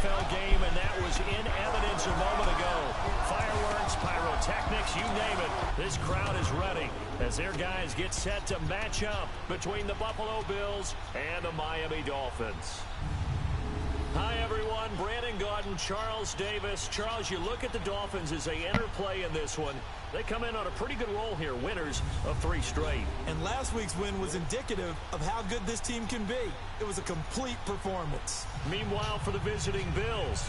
NFL game, and that was in evidence a moment ago. Fireworks, pyrotechnics, you name it. This crowd is ready as their guys get set to match up between the Buffalo Bills and the Miami Dolphins. Hi, everyone. Brandon Gaudin, Charles Davis. Charles, you look at the Dolphins as they enter play in this one. They come in on a pretty good roll here, winners of 3 straight. And last week's win was indicative of how good this team can be. It was a complete performance. Meanwhile, for the visiting Bills,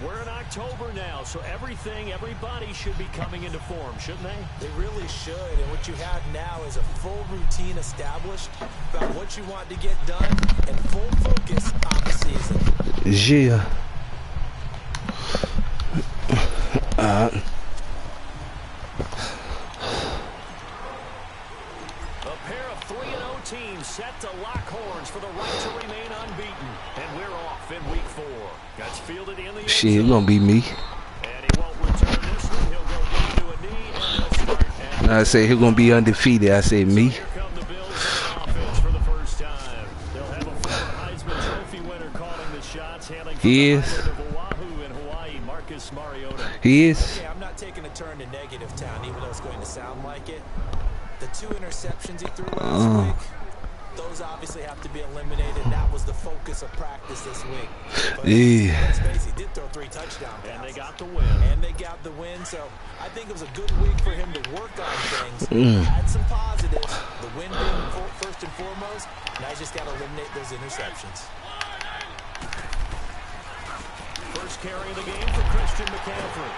we're in October now, so everybody should be coming into form, shouldn't they? They really should, and what you have now is a full routine established about what you want to get done and full focus on the season. Yeah. Teams set to lock horns for the right to remain unbeaten. And we're off in week 4. That's fielded in the shit, it's gonna be me. And he won't return this one. He'll go into a knee and he'll start. I say he's gonna be undefeated. I say me. So here come the Bills on offense for the first time. They'll have a former Heisman Trophy winner calling the shots. He is. Of Oahu in Hawaii, Marcus Mariota. He is. Okay, I'm not taking a turn to negative town, even though it's going to sound like it. The 2 interceptions he threw last week, those obviously have to be eliminated. That was the focus of practice this week. But let's face it, he did throw 3 touchdown passes. And they got the win. So I think it was a good week for him to work on things. Had some positives. The win being first and foremost. Now he's just got to eliminate those interceptions. First carry of the game for Christian McCaffrey.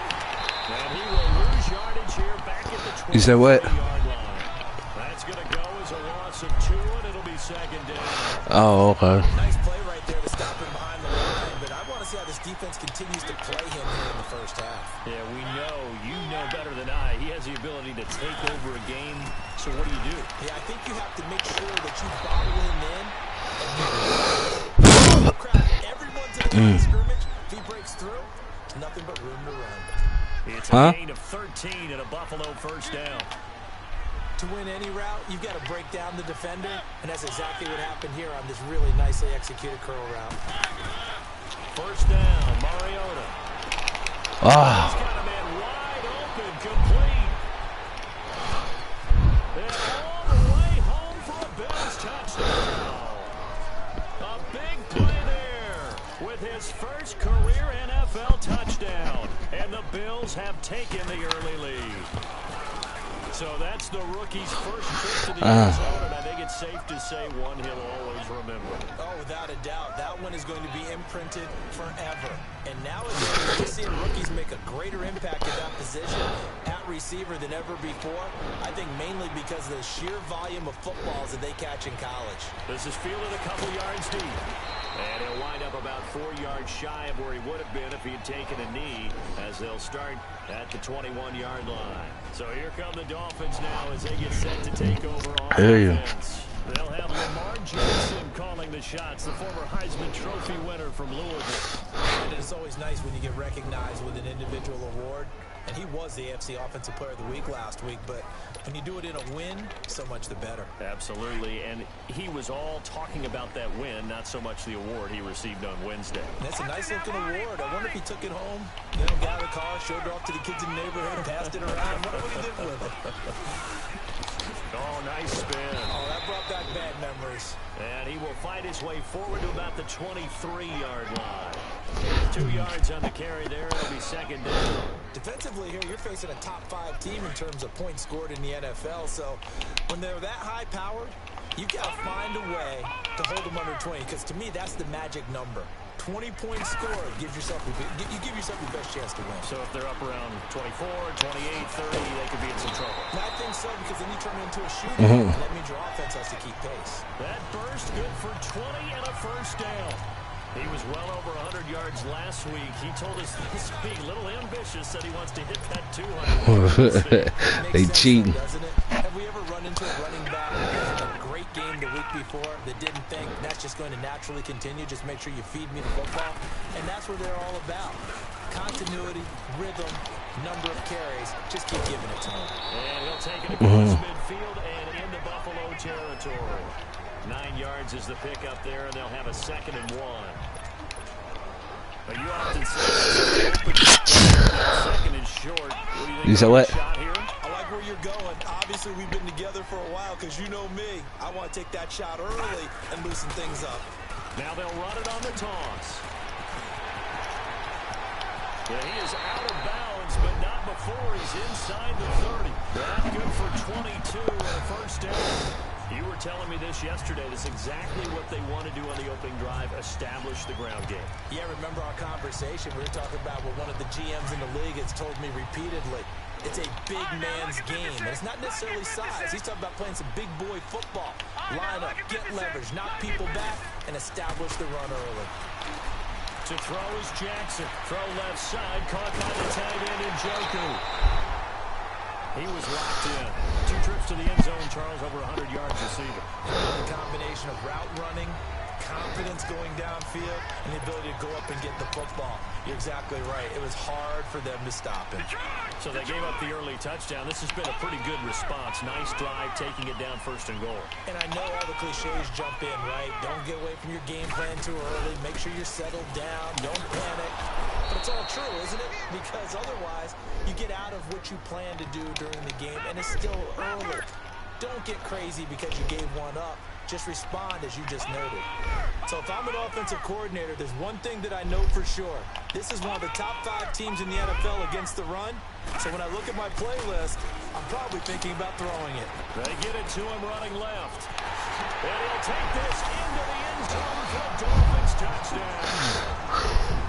And he will lose yardage here back at the 20-yard line. You said what? That's going to go as a loss of 2, and it'll be second down. Oh, okay. Nice play right there to stop him behind the line, but I want to see how this defense continues to play him here in the first half. Yeah, you know better than I. He has the ability to take over a game, so what do you do? Yeah, I think you have to make sure that you bottle him in. And everyone's in the line of scrimmage. If he breaks through, there's nothing but room to run. It's a gain of 13 and a Buffalo first down. To win any route, you've got to break down the defender, and that's exactly what happened here on this really nicely executed curl route. First down, Mariota. He's got a man wide open, complete. And all the way home for a Bills touchdown. A big play there with his first career NFL touchdown. And the Bills have taken the early lead. So that's the rookie's first trip to the end zone, and I think it's safe to say one he'll always remember. Oh, without a doubt. That one is going to be imprinted forever. And nowadays, we're seeing rookies make a greater impact at that position at receiver than ever before. I think mainly because of the sheer volume of footballs that they catch in college. This is fielded a couple yards deep. And he'll wind up about 4 yards shy of where he would have been if he had taken a knee, as they'll start at the 21-yard line. So here come the Dolphins now as they get set to take over on offense. They'll have Lamar Jackson calling the shots, the former Heisman Trophy winner from Louisville. And it's always nice when you get recognized with an individual award. And he was the AFC Offensive Player of the Week last week, but when you do it in a win, so much the better. Absolutely, and he was all talking about that win, not so much the award he received on Wednesday. That's a nice-looking award. I wonder if he took it home, got out of the car, showed it off to the kids in the neighborhood, passed it around. What he did with it? Oh, nice spin. Oh, that brought back bad memories. And he will fight his way forward to about the 23-yard line. 2 yards on the carry there. It'll be second down. Defensively here, you're facing a top-5 team in terms of points scored in the NFL. So when they're that high-powered, you've got to find a way to hold them under 20. Because to me, that's the magic number. 20 points scored gives yourself you give yourself your best chance to win. So if they're up around 24, 28, 30, they could be in some trouble. And I think so, because then you turn it into a shootout, and that means your offense has to keep pace. That burst good for 20 and a first down. He was well over 100 yards last week. He told us this being a little ambitious, said he wants to hit that 200. They cheating. Doesn't it? Have we ever run into a running back that had a great game the week before that didn't think that's just going to naturally continue? Just make sure you feed me the football. And that's what they're all about. Continuity, rhythm, number of carries. Just keep giving it to him. And he'll take it across midfield and into Buffalo territory. 9 yards is the pickup there, and they'll have a 2nd and 1. But you ought Second and short. You said what? I like where you're going. Obviously, we've been together for a while because you know me. I want to take that shot early and loosen things up. Now they'll run it on the toss. Yeah, he is out of bounds, but not before he's inside the 30. That's good for 22 and a first down. You were telling me this yesterday. That's exactly what they want to do on the opening drive, establish the ground game. Yeah, remember our conversation? We were talking about what one of the GMs in the league has told me repeatedly. It's a big man's game, and it's not necessarily size. He's talking about playing some big boy football. Line up, get leverage, knock people back, and establish the run early. To throw is Jackson. Throw left side, caught by the tight end Njoku. He was locked in. 2 trips to the end zone, Charles, over 100 yards receiving. A combination of route running, confidence going downfield, and the ability to go up and get the football. You're exactly right. It was hard for them to stop him. So they gave up the early touchdown. This has been a pretty good response. Nice drive, taking it down 1st and goal. And I know all the cliches jump in, right? Don't get away from your game plan too early. Make sure you're settled down. Don't panic. But it's all true, isn't it? Because otherwise, you get out of what you plan to do during the game, and it's still early. Don't get crazy because you gave one up. Just respond as you just noted. So if I'm an offensive coordinator, there's one thing that I know for sure. This is one of the top 5 teams in the NFL against the run. So when I look at my playlist, I'm probably thinking about throwing it. They get it to him running left. And he'll take this into the end zone for a Dolphins touchdown.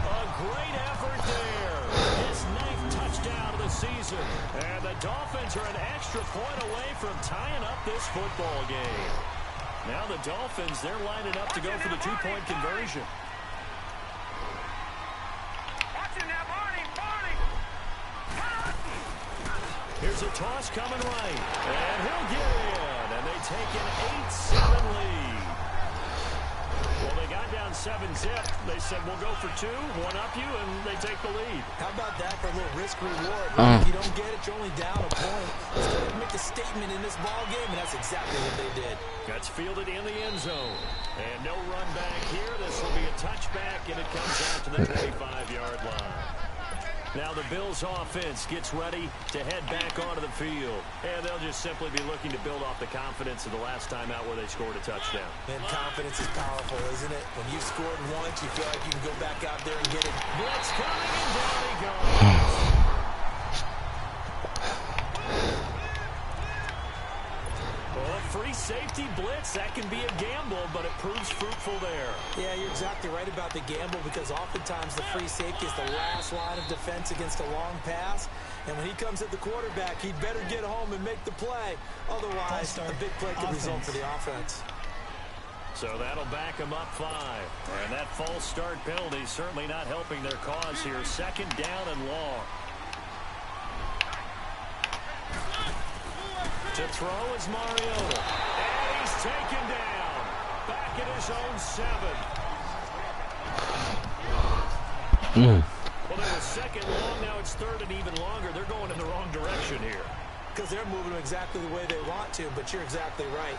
A great effort there. His 9th touchdown of the season. And the Dolphins are an extra point away from tying up this football game. Now the Dolphins, they're lining up to go for the 2-point conversion. Here's a toss coming right. And he'll get in. And they take an 8-7 lead. Well, they got down 7-zip. They said, we'll go for 2, one up you, and they take the lead. How about that for a little risk-reward? If you don't get it, you're only down a point. Let's go ahead and make a statement in this ball game, and that's exactly what they did. That's fielded in the end zone. And no run back here. This will be a touchback, and it comes out to the 25-yard line. Now the Bills offense gets ready to head back onto the field. And they'll just simply be looking to build off the confidence of the last time out where they scored a touchdown. And confidence is powerful, isn't it? When you've scored once, you feel like you can go back out there and get it. Blitz coming, and down he goes. Free safety blitz, that can be a gamble, but it proves fruitful there. Yeah, you're exactly right about the gamble because oftentimes the free safety is the last line of defense against a long pass. And when he comes at the quarterback, he'd better get home and make the play. Otherwise, a big play could result for the offense. So that'll back him up 5. And that false start penalty certainly not helping their cause here. 2nd down and long. To throw is Mariota. And he's taken down. Back at his own 7. Well, there was 2nd long. Now it's 3rd and even longer. They're going in the wrong direction here. Because they're moving exactly the way they want to, but you're exactly right.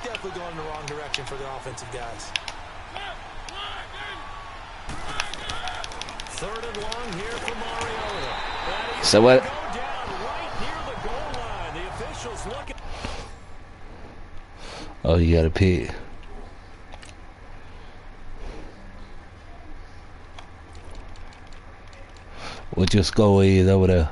Definitely going in the wrong direction for the offensive guys. 3rd and long here for Mariota. So what? Oh, you got a pick. What your score is over there?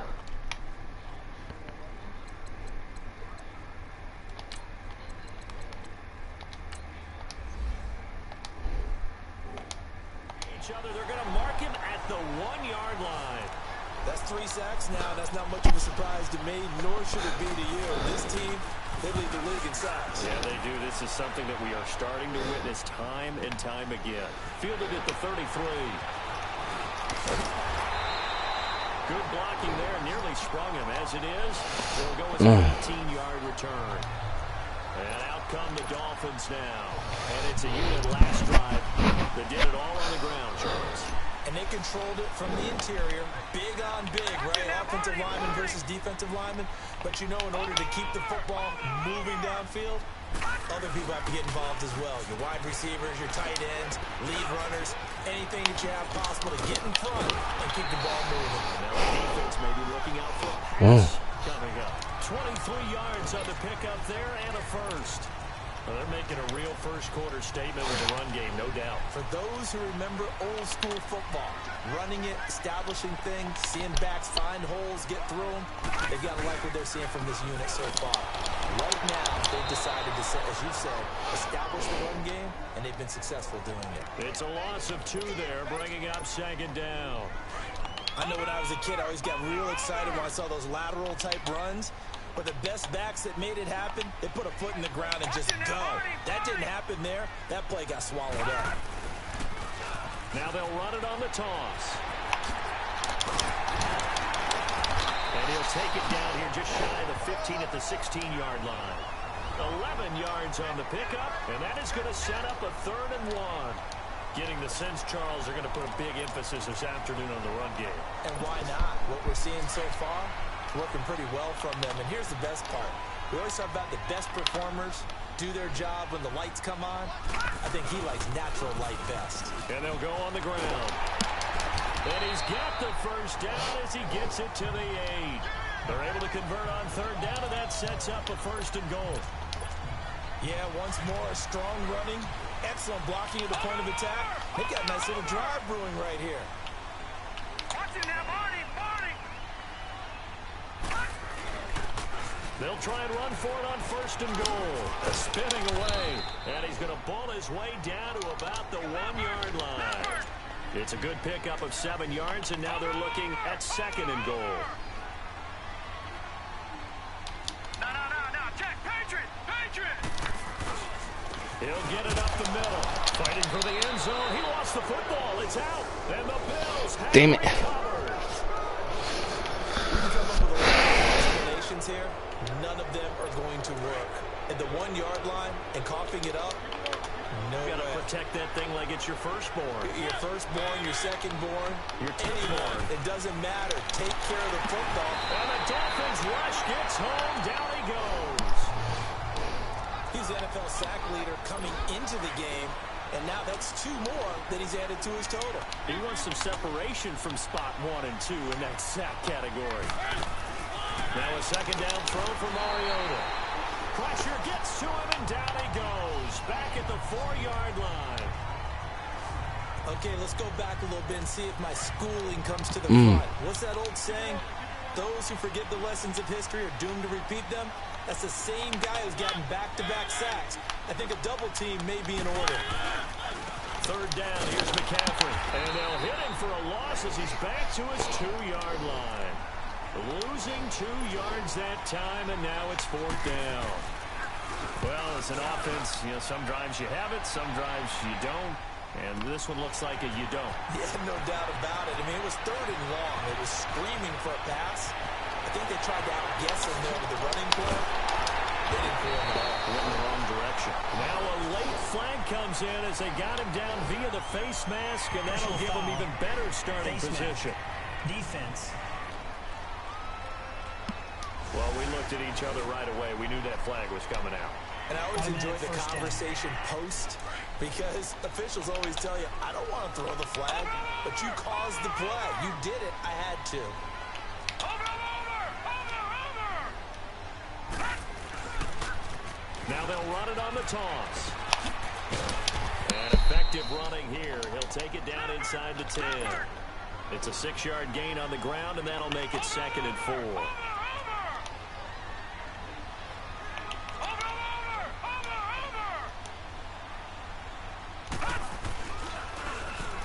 Each other, they're going to mark him at the 1-yard line. That's 3 sacks now. That's not much of a surprise to me, nor should it be to you. This team, they lead the league in sacks. Yeah, they do. This is something that we are starting to witness time and time again. Fielded at the 33. Good blocking there. Nearly sprung him. As it is, they'll go with an 18-yard return. And out come the Dolphins now. And it's a unit last drive that did it all on the ground, Charles. And they controlled it from the interior. Big on big, right? Offensive lineman versus defensive lineman. But you know, in order to keep the football moving downfield, Other people have to get involved as well. Your wide receivers, your tight ends, lead runners, anything that you have possible to get in front and keep the ball moving. Now the defense may be looking out for a pass coming up. 23 yards on the pickup there and a first. Well, they're making a real first-quarter statement with the run game, no doubt. For those who remember old-school football, running it, establishing things, seeing backs find holes, get through them, they've got to like what they're seeing from this unit so far. Right now, they've decided to, as you said, establish the run game, and they've been successful doing it. It's a loss of 2 there, bringing up second down. I know when I was a kid, I always got real excited when I saw those lateral-type runs. But the best backs that made it happen, they put a foot in the ground and just go. That didn't happen there. That play got swallowed up. Now they'll run it on the toss. And he'll take it down here just shy of the 15 at the 16-yard line. 11 yards on the pickup, and that is going to set up a 3rd and 1. Getting the sense, Charles, are going to put a big emphasis this afternoon on the run game. And why not? What we're seeing so far, working pretty well from them. And here's the best part. We always talk about the best performers do their job when the lights come on. I think he likes natural light best. And they'll go on the ground. And he's got the first down as he gets it to the 8. They're able to convert on 3rd down, and that sets up a 1st and goal. Yeah, once more, a strong running. Excellent blocking at the point of attack. They've got a nice little drive brewing right here. Watching that body. They'll try and run for it on 1st and goal. Spinning away. And he's going to ball his way down to about the 1-yard line. It's a good pickup of 7 yards, and now they're looking at 2nd and goal. No. Check. Patriot. He'll get it up the middle. Fighting for the end zone. He lost the football. It's out. And the Bills have Damn it. recovered. Here, none of them are going to work. At the 1-yard line and coughing it up, no way. You got to protect that thing like it's your firstborn. Your firstborn, your secondborn, your anyone. It doesn't matter. Take care of the football. And the Dolphins rush gets home. Down he goes. He's the NFL sack leader coming into the game, and now that's 2 more that he's added to his total. He wants some separation from spot 1 and 2 in that sack category. Now a 2nd down throw for Mariota. Pressure gets to him, and down he goes. Back at the 4-yard line. Okay, let's go back a little bit and see if my schooling comes to the front. What's that old saying? Those who forget the lessons of history are doomed to repeat them. That's the same guy who's gotten back-to-back sacks. I think a double team may be in order. 3rd down, here's McCaffrey. And they'll hit him for a loss as he's back to his 2-yard line. Losing 2 yards that time, and now it's 4th down. Well, it's an offense. You know, some drives you have it, some drives you don't. And this one looks like a you don't. Yeah, no doubt about it. I mean, it was 3rd and long. It was screaming for a pass. I think they tried to outguess him there with the running play. They didn't throw him at all. Went in the wrong direction. Now a late flag comes in as they got him down via the face mask, and that'll give him even better starting position. Defense. Well, we looked at each other right away. We knew that flag was coming out. And I always enjoy the conversation post because officials always tell you, I don't want to throw the flag, but you caused the play. You did it. I had to. Now they'll run it on the toss. And effective running here. He'll take it down inside the 10. It's a 6-yard gain on the ground, and that'll make it 2nd and 4.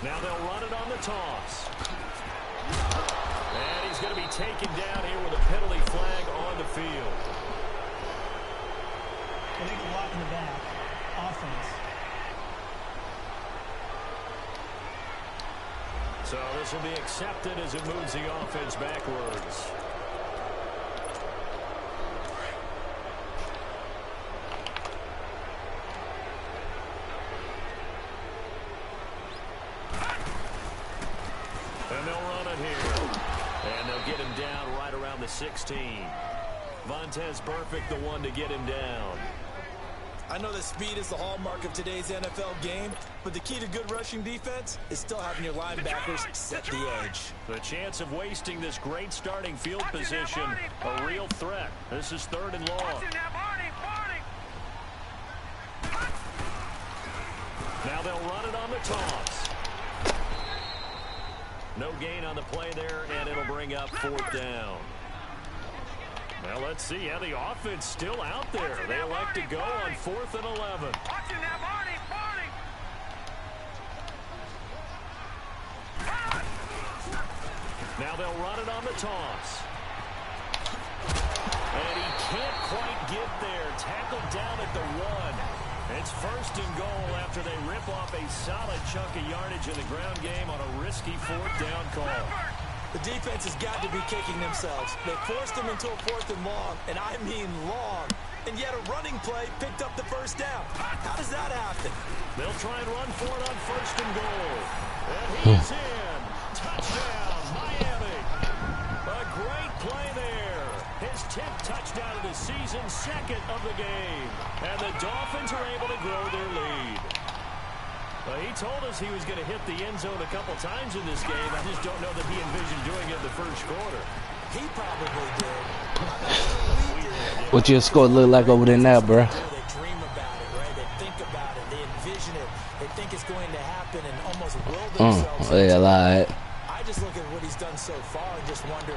Now they'll run it on the toss. And he's going to be taken down here with a penalty flag on the field. Illegal block in the back. Offense. So this will be accepted as it moves the offense backwards. And they'll run it here. And they'll get him down right around the 16. Vontaze Burfict, the one to get him down. I know that speed is the hallmark of today's NFL game, but the key to good rushing defense is still having your linebackers set the edge. The chance of wasting this great starting field position, a real threat. This is 3rd and long. Watching that body, body. Now they'll run it on the toss. No gain on the play there, and it'll bring up 4th down. Well, let's see. Yeah, the offense still out there. They elect to go on 4th and 11. Watching that body, body. Now they'll run it on the toss. And he can't quite get there. Tackled down at the 1. It's 1st and goal after they rip off a solid chunk of yardage in the ground game on a risky 4th down call. The defense has got to be kicking themselves. They forced them into a 4th and long, and I mean long. And yet a running play picked up the 1st down. How does that happen? They'll try and run for it on 1st and goal. And he's in. Touchdown, Miami. A great play there. His 10th touchdown of the season, 2nd of the game. And the Dolphins are able to grow their lead. Well, he told us he was going to hit the end zone a couple times in this game. I just don't know that he envisioned doing it in the 1st quarter. He probably did. We did. What your score look like over there now, bro? They dream about it, right? They think about it. They envision it. They think it's going to happen and almost will themselves. Yeah, lie. I just look at what he's done so far and just wonder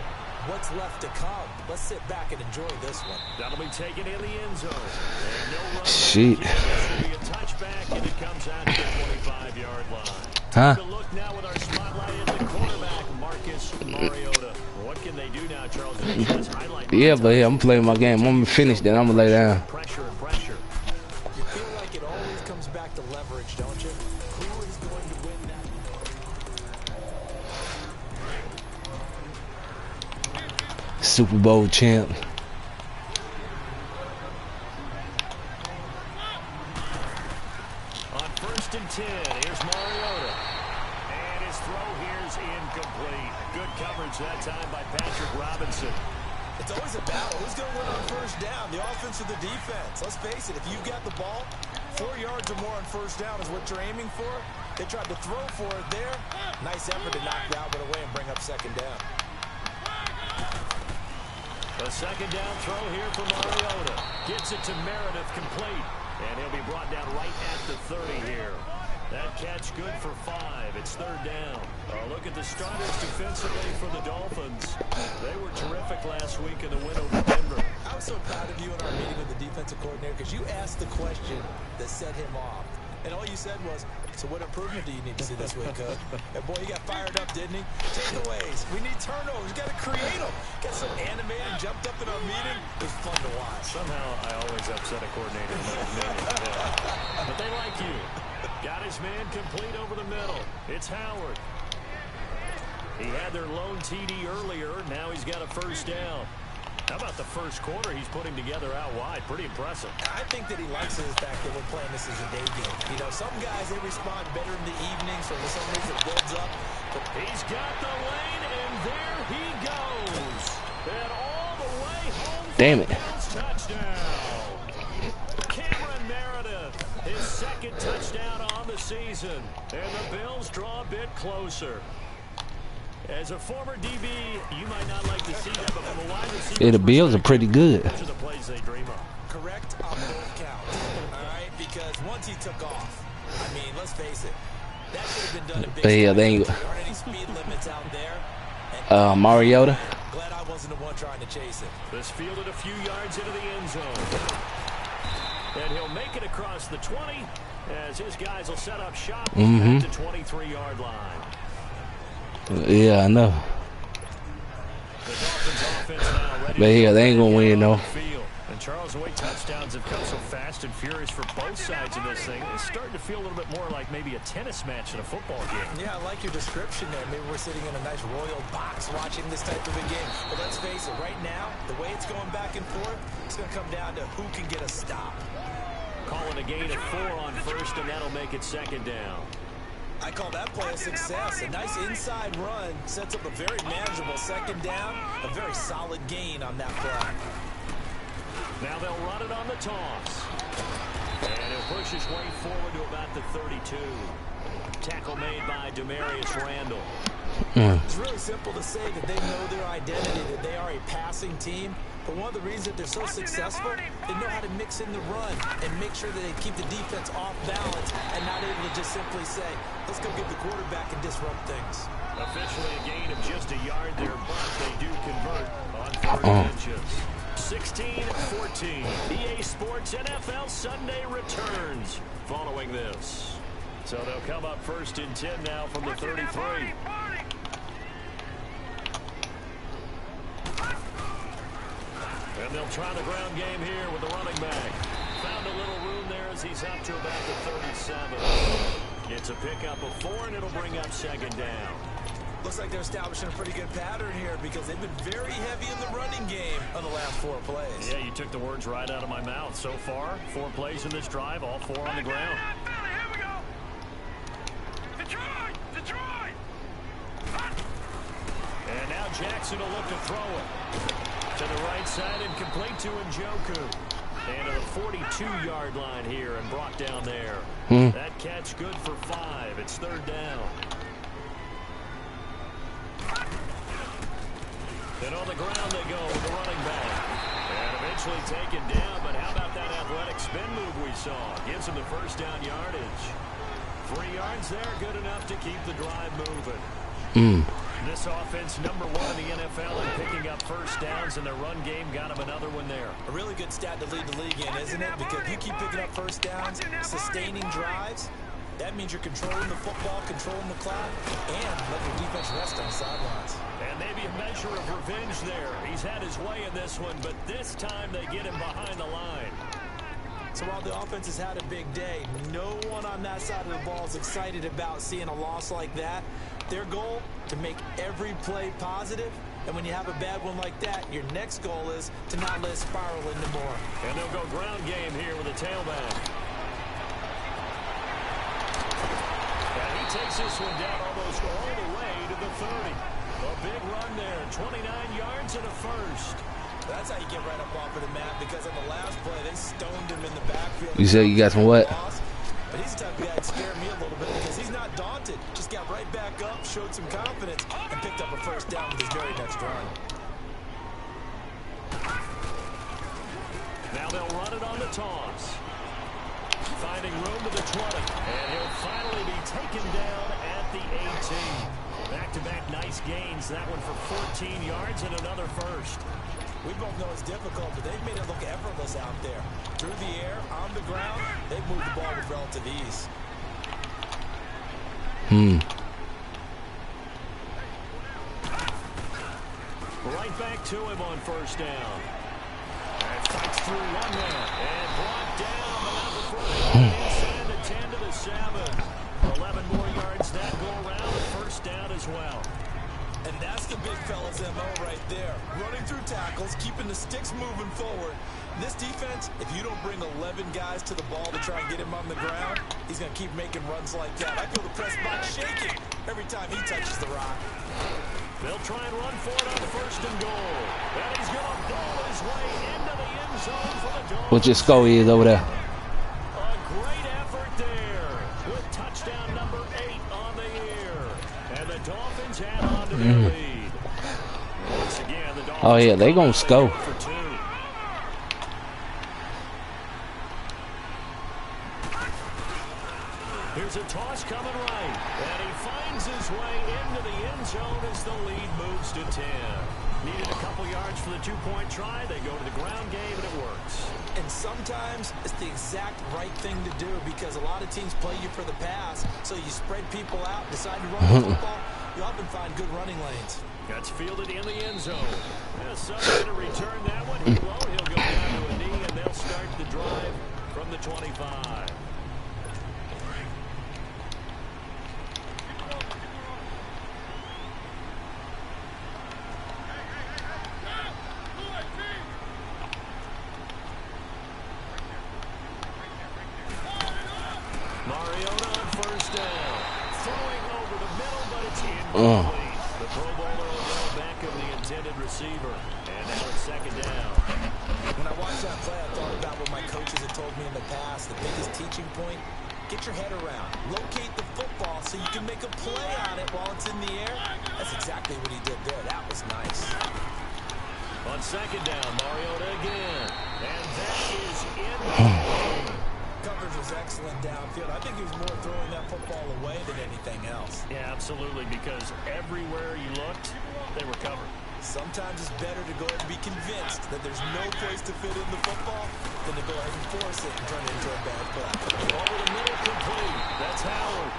what's left to come. Let's sit back and enjoy this one. That'll be taken in the end zone. And no run. Shit. It'll be a touchback, and it comes out to the 25-yard line. Huh? Take a look now with our spotlight at the quarterback, Marcus Mariota. What can they do now, Charles? Just highlight Yeah, but yeah, I'm playing my game. I'm gonna finish, then I'm gonna lay down. pressure and pressure. You feel like it always comes back to leverage, don't you? Who is going to win that? Super Bowl champ. On 1st and 10, here's Mariota. And his throw here's incomplete. Good coverage that time by Patrick Robinson. It's always a battle. Who's going to win on 1st down? The offense or the defense? Let's face it, if you've got the ball, 4 yards or more on 1st down is what you're aiming for. They tried to throw for it there. Nice effort to knock Galvin away and bring up 2nd down. A 2nd down throw here for Mariota. Gets it to Meredith complete. And he'll be brought down right at the 30 here. That catch good for 5. It's 3rd down. Look at the starters defensively for the Dolphins. They were terrific last week in the win over Denver. I was so proud of you in our meeting with the defensive coordinator because you asked the question that set him off. And all you said was, so what improvement do you need to see this week, Coach? And boy, he got fired up, didn't he? Takeaways. We need turnovers. We got to create them. Got so animated and jumped up in our meeting. It was fun to watch. Somehow I always upset a coordinator in my meeting. Yeah. But they like you. Got his man complete over the middle. It's Howard. He had their lone TD earlier. Now he's got a 1st down. How about the 1st quarter he's putting together out wide? Pretty impressive. I think that he likes the fact that we're playing this as a day game. You know, some guys, they respond better in the evenings, or for some reason it builds up. But He's got the lane, and there he goes. And all the way home. Damn it. Touchdown. Cameron Meredith, his 2nd touchdown on the season. And the Bills draw a bit closer. As a former DB, you might not like to see that, but from a wide receiver, Yeah, the Bills are pretty good. those are the plays they dream of. correct on both counts, all right? Because once he took off, I mean, let's face it, that should have been done in big Yeah, they ain't. There aren't any speed limits out there. And Mariota. glad I wasn't the one trying to chase him. This fielded a few yards into the end zone. And he'll make it across the 20 as his guys will set up shop at the 23-yard line. Yeah, I know. The Dolphins offense now ready But yeah, they ain't gonna to win, get on though. the field. And Charles, the way touchdowns have come so fast and furious for both sides of this thing, it's starting to feel a little bit more like maybe a tennis match in a football game. Yeah, I like your description there. Maybe we're sitting in a nice royal box watching this type of a game. But let's face it, right now, the way it's going back and forth, it's going to come down to who can get a stop. Calling a gain of 4 on 1st, and that'll make it 2nd down. I call that play a success. A nice inside run sets up a very manageable 2nd down. A very solid gain on that play. Now they'll run it on the toss. And he'll push his way forward to about the 32. Tackle made by Demarius Randall. It's really simple to say that they know their identity, that they are a passing team. But one of the reasons that they're so successful, they know how to mix in the run and make sure that they keep the defense off balance and not able to just simply say, let's go get the quarterback and disrupt things. Officially a gain of just a yard there, but they do convert on 4 inches. 16-14. EA Sports NFL Sunday returns following this. So they'll come up first and 10 now from the 33. And they'll try the ground game here with the running back. Found a little room there as he's up to about the 37. It's a pickup of 4, and it'll bring up second down. Looks like they're establishing a pretty good pattern here because they've been very heavy in the running game on the last 4 plays. Yeah, you took the words right out of my mouth. So far, 4 plays in this drive, all 4 on the ground. Here we go. Detroit! And now Jackson will look to throw it. To the right side and complete to Njoku. And to the 42-yard line here and brought down there. That catch good for 5. It's third down. And on the ground they go with the running back. And eventually taken down, but how about that athletic spin move we saw? Gives him the first down yardage. 3 yards there, good enough to keep the drive moving. This offense, number 1 in the NFL in picking up first downs, and their run game got him another one there. A really good stat to lead the league in, isn't it? Because you keep picking up first downs, sustaining drives, that means you're controlling the football, controlling the clock, and let your defense rest on the sidelines. And maybe a measure of revenge there. He's had his way in this one, but this time they get him behind the line. So while the offense has had a big day, no one on that side of the ball is excited about seeing a loss like that. Their goal, to make every play positive. And when you have a bad one like that, your next goal is to not let it spiral into more. And they'll go ground game here with a tailback. And he takes this one down almost all the way to the 30. A big run there, 29 yards and a first. That's how you get right up off of the map, because on the last play, they stoned him in the backfield. You said you got some what? But he's the type of guy that scared me a little bit because he's not daunted. Just got right back up, showed some confidence, and picked up a first down with his very next run. Now they'll run it on the toss. Finding room to the 20. And he'll finally be taken down at the 18. Back-to-back nice gains. That one for 14 yards and another first. We both know it's difficult, but they've made it look effortless out there. Through the air, on the ground, they've moved the ball with relative ease. Right back to him on first down. And fights through one man. And brought down, but not before they inside the 10 to the 7. 11 more yards that go around, and first down as well. And that's the big fella's MO right there. Running through tackles, keeping the sticks moving forward. This defense, if you don't bring 11 guys to the ball to try and get him on the ground, he's going to keep making runs like that. I feel the press box shaking every time he touches the rock. They'll try and run for it on first and goal. And he's going to ball his way into the end zone for the Dolphins. What your score is over there? A great effort there with touchdown number 8 on the year. And the Dolphins add on to their lead. Once again, the Dolphins. Oh yeah, they gonna score. For 2. Here's a toss coming right. And he finds his way into the end zone as the lead moves to 10. Needed a couple yards for the 2-point try. They go to the ground game, and it works. And sometimes it's the exact right thing to do because a lot of teams play you for the pass. So you spread people out, decide to run the football. You often find good running lanes. That's fielded in the end zone. Someone's going to return that one. He won't. He'll go down to a knee, and they'll start the drive from the 25. Mariota on first down. Throwing over the middle, but it's incomplete. The Pro Bowler will go back of the intended receiver. And now it's second down. When I watched that play, I thought about what my coaches had told me in the past. The biggest teaching point, get your head around. Locate the football so you can make a play on it while it's in the air. That's exactly what he did there. That was nice. On second down, Mariota again. And that is in. Coverage was excellent downfield. I think he was more throwing that football away than anything else. Yeah, absolutely, because everywhere you looked, they were covered. Sometimes it's better to go ahead and be convinced that there's no place to fit in the football than to go ahead and force it and turn it into a bad play. Over the middle, complete. That's Howard.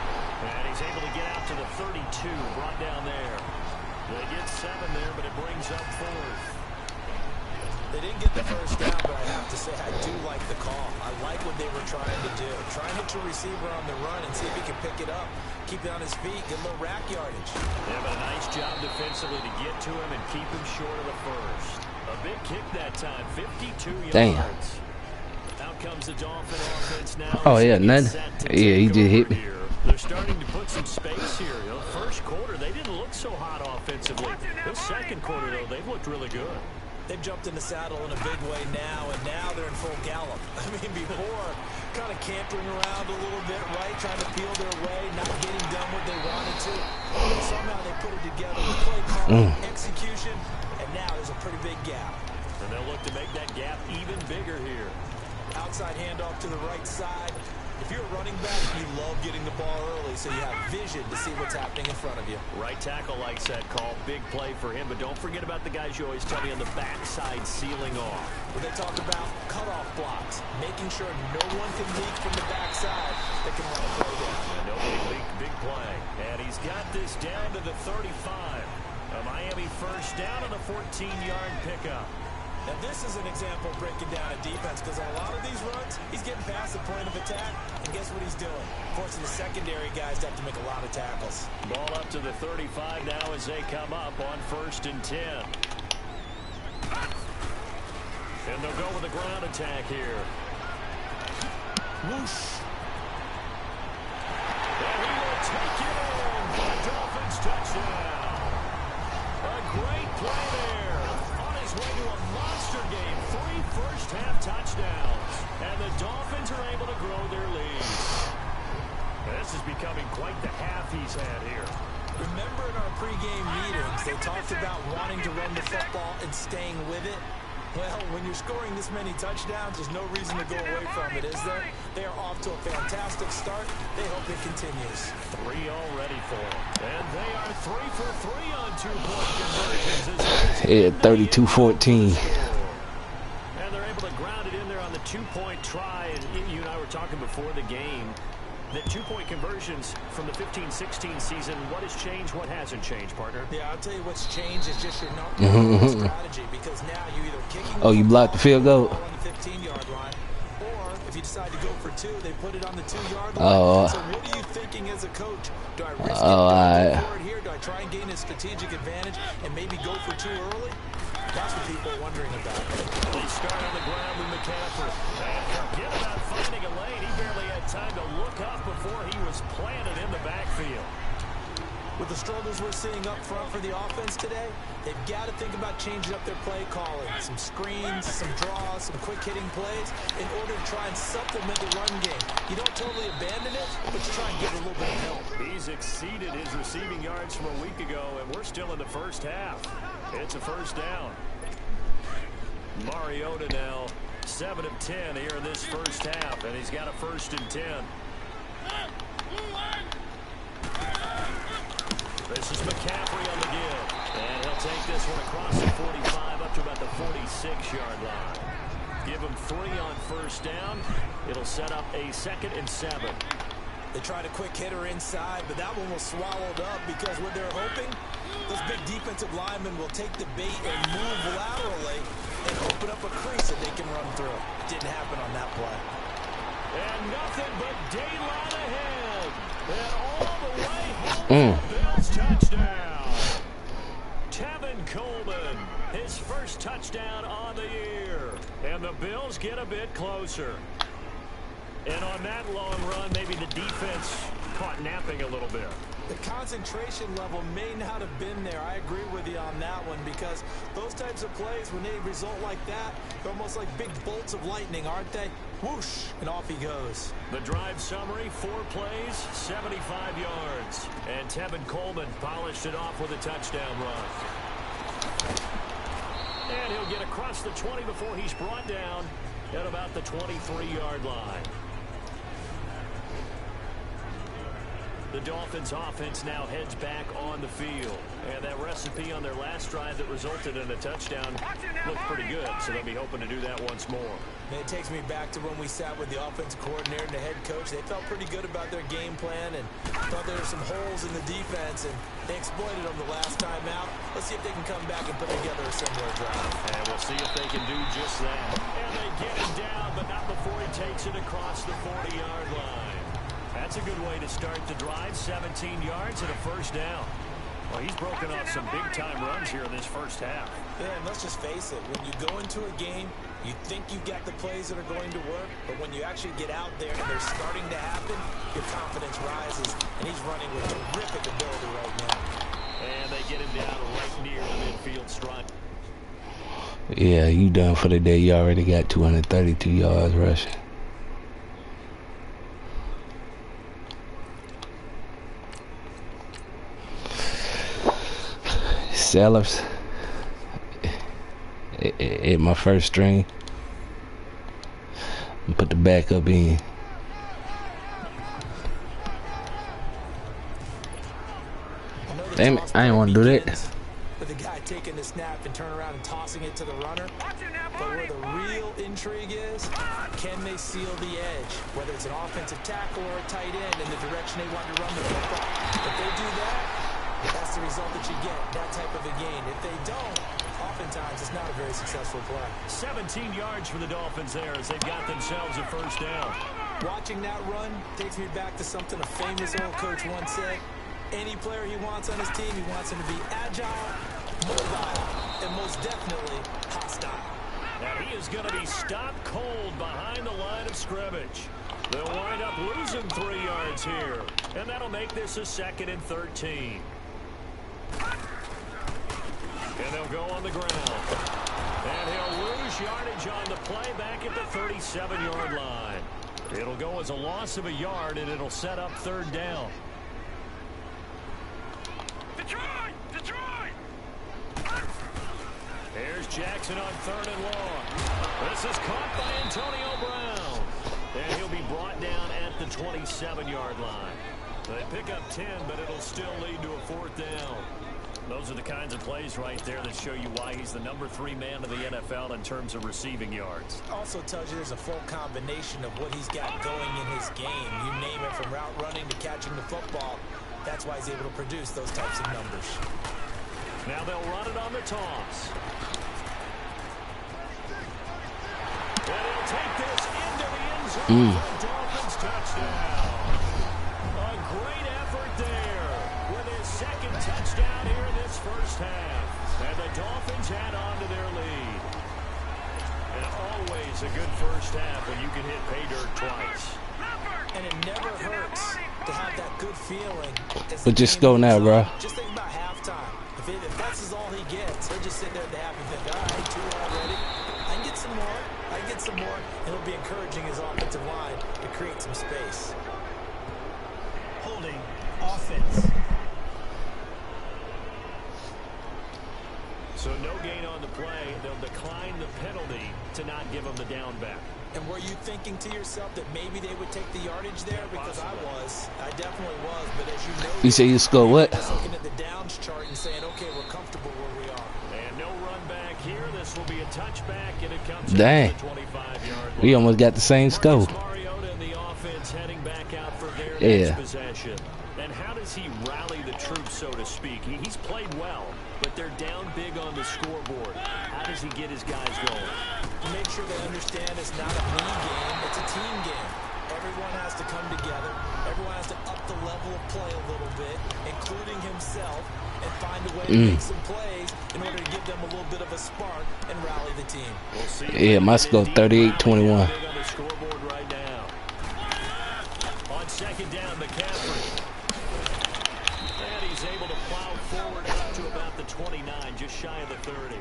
And he's able to get out to the 32, brought down there. They get 7 there, but it brings up 4th. They didn't get the first down, but I have to say I do like the call. I like what they were trying to do. Try and hit your receiver on the run and see if he can pick it up. Keep it on his feet, get a little rack yardage. Yeah, but a nice job defensively to get to him and keep him short of the first. A big kick that time, 52 yards. Damn. Out comes the Dolphin offense now. Oh, yeah, nothing. Yeah, he just hit me. They're starting to put some space here. You know, first quarter, they didn't look so hot offensively. This second quarter, though, they've looked really good. They've jumped in the saddle in a big way now, and now they're in full gallop. I mean, before, kind of cantering around a little bit, right? Trying to peel their way, not getting done what they wanted to. But somehow they put it together with play calling, execution, and now there's a pretty big gap. And they'll look to make that gap even bigger here. Outside handoff to the right side. If you're a running back, you love getting the ball early so you have vision to see what's happening in front of you. Right tackle likes that call. Big play for him, but don't forget about the guys you always tell me on the backside sealing off. When they talk about cutoff blocks, making sure no one can leak from the backside that can run a play down. And nobody leaked, big play. And he's got this down to the 35. A Miami first down on the 14-yard pickup. Now, this is an example of breaking down a defense because on a lot of these runs, he's getting past the point of attack, and guess what he's doing? Forcing the secondary guys to have to make a lot of tackles. Ball up to the 35 now as they come up on 1st and 10. And they'll go with a ground attack here. Whoosh. And he will take it in for the Dolphins touchdown. A great play there. On his way to a monster game. 3 first-half touchdowns. And the Dolphins are able to grow their lead. This is becoming quite the half he's had here. Remember in our pregame meetings, they talked about wanting to run the football and staying with it? Well, when you're scoring this many touchdowns, there's no reason to go away from it, is there? They are off to a fantastic start. They hope it continues. 3 already for them. And they are 3 for 3 on 2-point conversions. Yeah, 32-14. And they're able to ground it in there on the 2-point try. And you and I were talking before the game that 2-point conversions from the 15-16 season, what has changed, what hasn't changed, partner? Yeah, I'll tell you what's changed is just your strategy, because now you either kicking Oh, you blocked the field goal? on the 15-yard line, or if you decide to go for 2, they put it on the 2-yard line. Oh. So what are you thinking as a coach? Do I risk it? Oh, Do I alright. go for it here? Do I try and gain a strategic advantage and maybe go for 2 early? That's what people are wondering about. They start on the ground with McCaffrey. And forget about finding a lane. He barely had time to look up before he was planted in the backfield. With the struggles we're seeing up front for the offense today, they've got to think about changing up their play calling. Some screens, some draws, some quick-hitting plays in order to try and supplement the run game. You don't totally abandon it, but you try and give it a little bit of help. He's exceeded his receiving yards from a week ago, and we're still in the first half. It's a first down. Mariota now 7 of 10 here in this first half, and he's got a 1st and 10. This is McCaffrey on the give, and he'll take this one across the 45 up to about the 46-yard line. Give him 3 on 1st down. It'll set up a 2nd and 7. They tried a quick hitter inside, but that one was swallowed up because what they're hoping, those big defensive linemen will take the bait and move laterally and open up a crease that they can run through. Didn't happen on that play. And nothing but daylight ahead. And all the way home for Bills touchdown. Tevin Coleman, his first touchdown on the year. And the Bills get a bit closer. And on that long run, maybe the defense caught napping a little bit. The concentration level may not have been there. I agree with you on that one because those types of plays, when they result like that, they're almost like big bolts of lightning, aren't they? Whoosh, and off he goes. The drive summary, 4 plays, 75 yards. And Tevin Coleman polished it off with a touchdown run. And he'll get across the 20 before he's brought down at about the 23-yard line. The Dolphins offense now heads back on the field. And that recipe on their last drive that resulted in a touchdown looked pretty good, so they'll be hoping to do that once more. And it takes me back to when we sat with the offensive coordinator and the head coach. They felt pretty good about their game plan and thought there were some holes in the defense, and they exploited them the last time out. Let's see if they can come back and put together a similar drive. And we'll see if they can do just that. And they get him down, but not before he takes it across the 40-yard line. That's a good way to start the drive, 17 yards and a first down. Well, he's broken off some big-time runs here in this first half. Yeah, and let's just face it. When you go into a game, you think you've got the plays that are going to work, but when you actually get out there and they're starting to happen, your confidence rises, and he's running with terrific ability right now. And they get him down right near the midfield stripe. Yeah, you done for the day. You already got 232 yards rushing. Sellers at my first string. Put the backup in. Damn it, I didn't want to do that. With the guy taking the snap and turn around and tossing it to the runner. But where the real intrigue is, can they seal the edge? Whether it's an offensive tackle or a tight end in the direction they want to run the football. If they do that, that's the result that you get, that type of a gain. If they don't, oftentimes it's not a very successful play. 17 yards for the Dolphins there as they've got themselves a first down. Watching that run takes me back to something a famous old coach once said. Any player he wants on his team, he wants him to be agile, mobile, and most definitely hostile. Now he is going to be stopped cold behind the line of scrimmage. They'll wind up losing 3 yards here. And that'll make this a 2nd and 13. And they'll go on the ground. And he'll lose yardage on the play back at the 37-yard line. It'll go as a loss of a yard, and it'll set up 3rd down. Detroit! Here's Jackson on 3rd and long. This is caught by Antonio Brown. And he'll be brought down at the 27-yard line. They pick up 10, but it'll still lead to a 4th down. Those are the kinds of plays right there that show you why he's the number 3 man of the NFL in terms of receiving yards. Also tells you there's a full combination of what he's got going in his game. You name it, from route running to catching the football. That's why he's able to produce those types of numbers. Now they'll run it on the toss. And he'll take this into the end zone for a Dolphins touchdown. A great effort there with his 2nd touchdown here in this first half. And the Dolphins add on to their lead. And always a good first half when you can hit pay dirt twice. And it never hurts to have that good feeling. But just go now, bro. Just think about halftime. If that's all he gets, he'll just sit there at the half and think, all right, 2 already. I can get some more. I can get some more. And he'll be encouraging his offensive line to create some space. Holding offense. So no gain on the play. They'll decline the penalty to not give him the down back. And were you thinking to yourself that maybe they would take the yardage there? Because I was. I definitely was. But as you know, You say you score what? just looking at the downs chart and saying, okay, we're comfortable where we are. And no run back here. This will be a touchback, and it comes Dang. to the 25-yard line. We almost got the same score. Marcus Mariota and the offense heading back out for their Yeah. next possession. And how does he rally the troops, so to speak? He's played well, but they're down big on the scoreboard. How does he get his guys going? To make sure they understand it's not a me game, it's a team game. Everyone has to come together. Everyone has to up the level of play a little bit, including himself, and find a way to make some plays in order to give them a little bit of a spark and rally the team. We'll see. Yeah, my score 38-21. Big on the scoreboard right now. On 2nd down, McCaffrey. He's able to plow forward up to about the 29, just shy of the 30.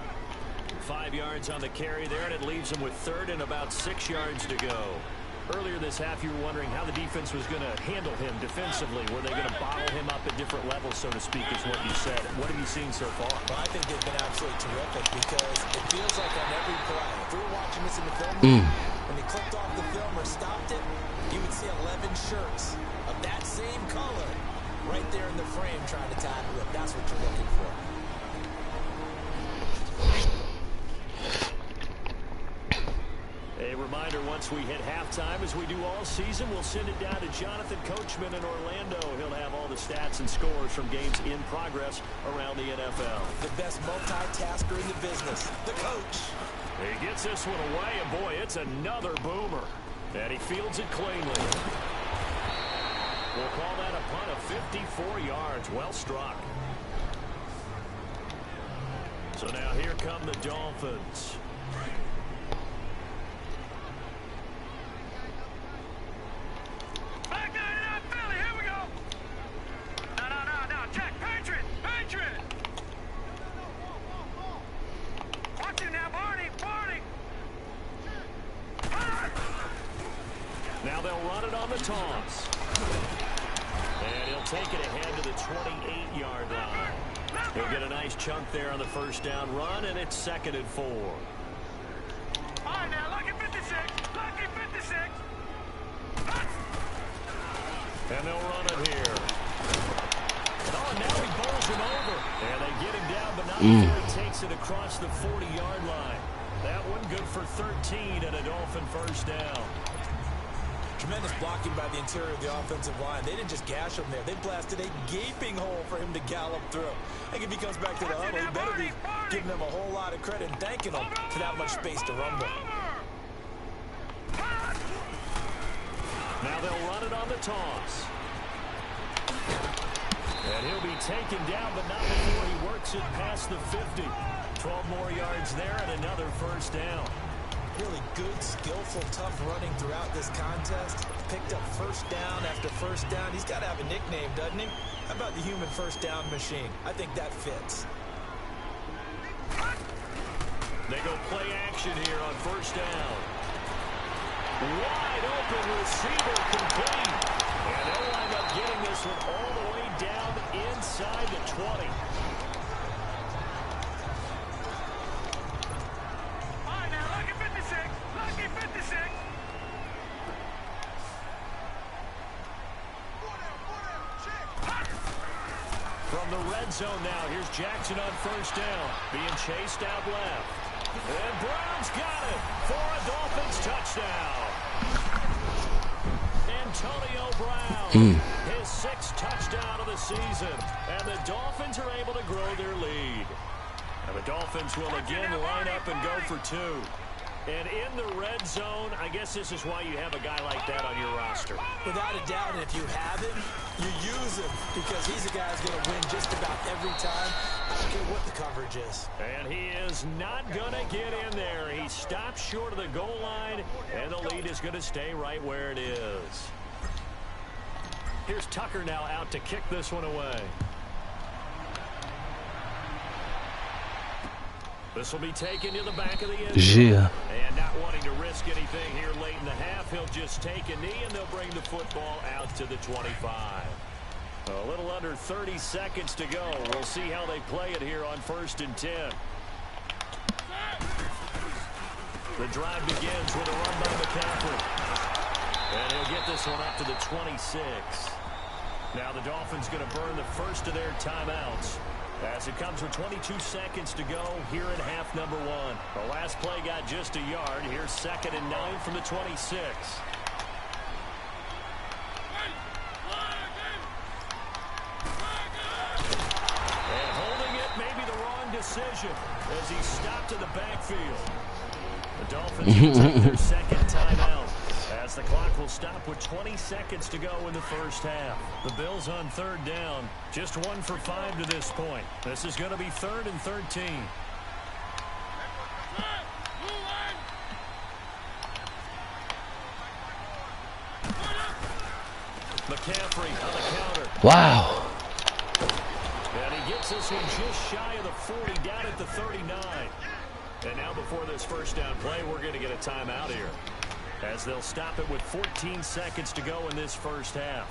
5 yards on the carry there, and it leaves him with third and about 6 yards to go. Earlier this half, you were wondering how the defense was going to handle him defensively. Were they going to bottle him up at different levels, so to speak, is what you said. What have you seen so far? Well, I think they've been absolutely terrific because it feels like on every play, if we were watching this in the film room, when they clicked off the film or stopped it, you would see 11 shirts of that same color right there in the frame trying to tackle it. That's what you're looking for. A reminder, once we hit halftime, as we do all season, we'll send it down to Jonathan Coachman in Orlando. He'll have all the stats and scores from games in progress around the NFL. The best multitasker in the business, the coach. He gets this one away, and boy, it's another boomer. And he fields it cleanly. We'll call that a punt of 54 yards. Well struck. So now here come the Dolphins. Back down, Philly. Here we go. No. Check. Patriot. Watch him now, Barney. Now they'll run it on the toss. And he'll take it ahead to the 28-yard line. He'll get a nice chunk there on the first down run, and it's 2nd and 4. All right, now, lucky 56. And they'll run it here. Oh, and now he bowls him over. And they get him down, but not before he takes it across the 40-yard line. That one good for 13 and a Dolphin first down. Tremendous blocking by the interior of the offensive line. They didn't just gash him there. They blasted a gaping hole for him to gallop through. I think if he comes back to the huddle, he better be giving them a whole lot of credit and thanking them for that much space to rumble. Now they'll run it on the toss. And he'll be taken down, but not before he works it past the 50. 12 more yards there and another first down. Really good, skillful, tough running throughout this contest. Picked up first down after first down. He's got to have a nickname, doesn't he? How about the human first down machine? I think that fits. They go play action here on first down. Wide open receiver complete. And they'll wind up getting this one all the way down inside the 20. From the red zone now, here's Jackson on first down, being chased out left. And Brown's got it for a Dolphins touchdown. Antonio Brown, his 6th touchdown of the season, and the Dolphins are able to grow their lead. And the Dolphins will again line up and go for 2. And in the red zone, I guess this is why you have a guy like that on your roster. Without a doubt, and if you have him, you use him because he's a guy who's going to win just about every time. I don't care what the coverage is. And he is not going to get in there. He stops short of the goal line, and the lead is going to stay right where it is. Here's Tucker now out to kick this one away. This will be taken to the back of the end zone. And not wanting to risk anything here late in the half, he'll just take a knee, and they'll bring the football out to the 25. A little under 30 seconds to go. We'll see how they play it here on 1st and 10. The drive begins with a run by McCaffrey. And he'll get this one up to the 26. Now the Dolphins going to burn the first of their timeouts as it comes with 22 seconds to go here in half number 1. The last play got just a yard. Here's 2nd and 9 from the 26. And holding it may be the wrong decision as he stopped in the backfield. The Dolphins will take their 2nd timeout as the clock will stop with 20 seconds to go in the first half. The Bills on 3rd down, just 1 for 5 to this point. This is going to be 3rd and 13. McCaffrey on the counter. Wow. Makes this one just shy of the 40, down at the 39. And now before this first down play, we're going to get a timeout here, as they'll stop it with 14 seconds to go in this first half.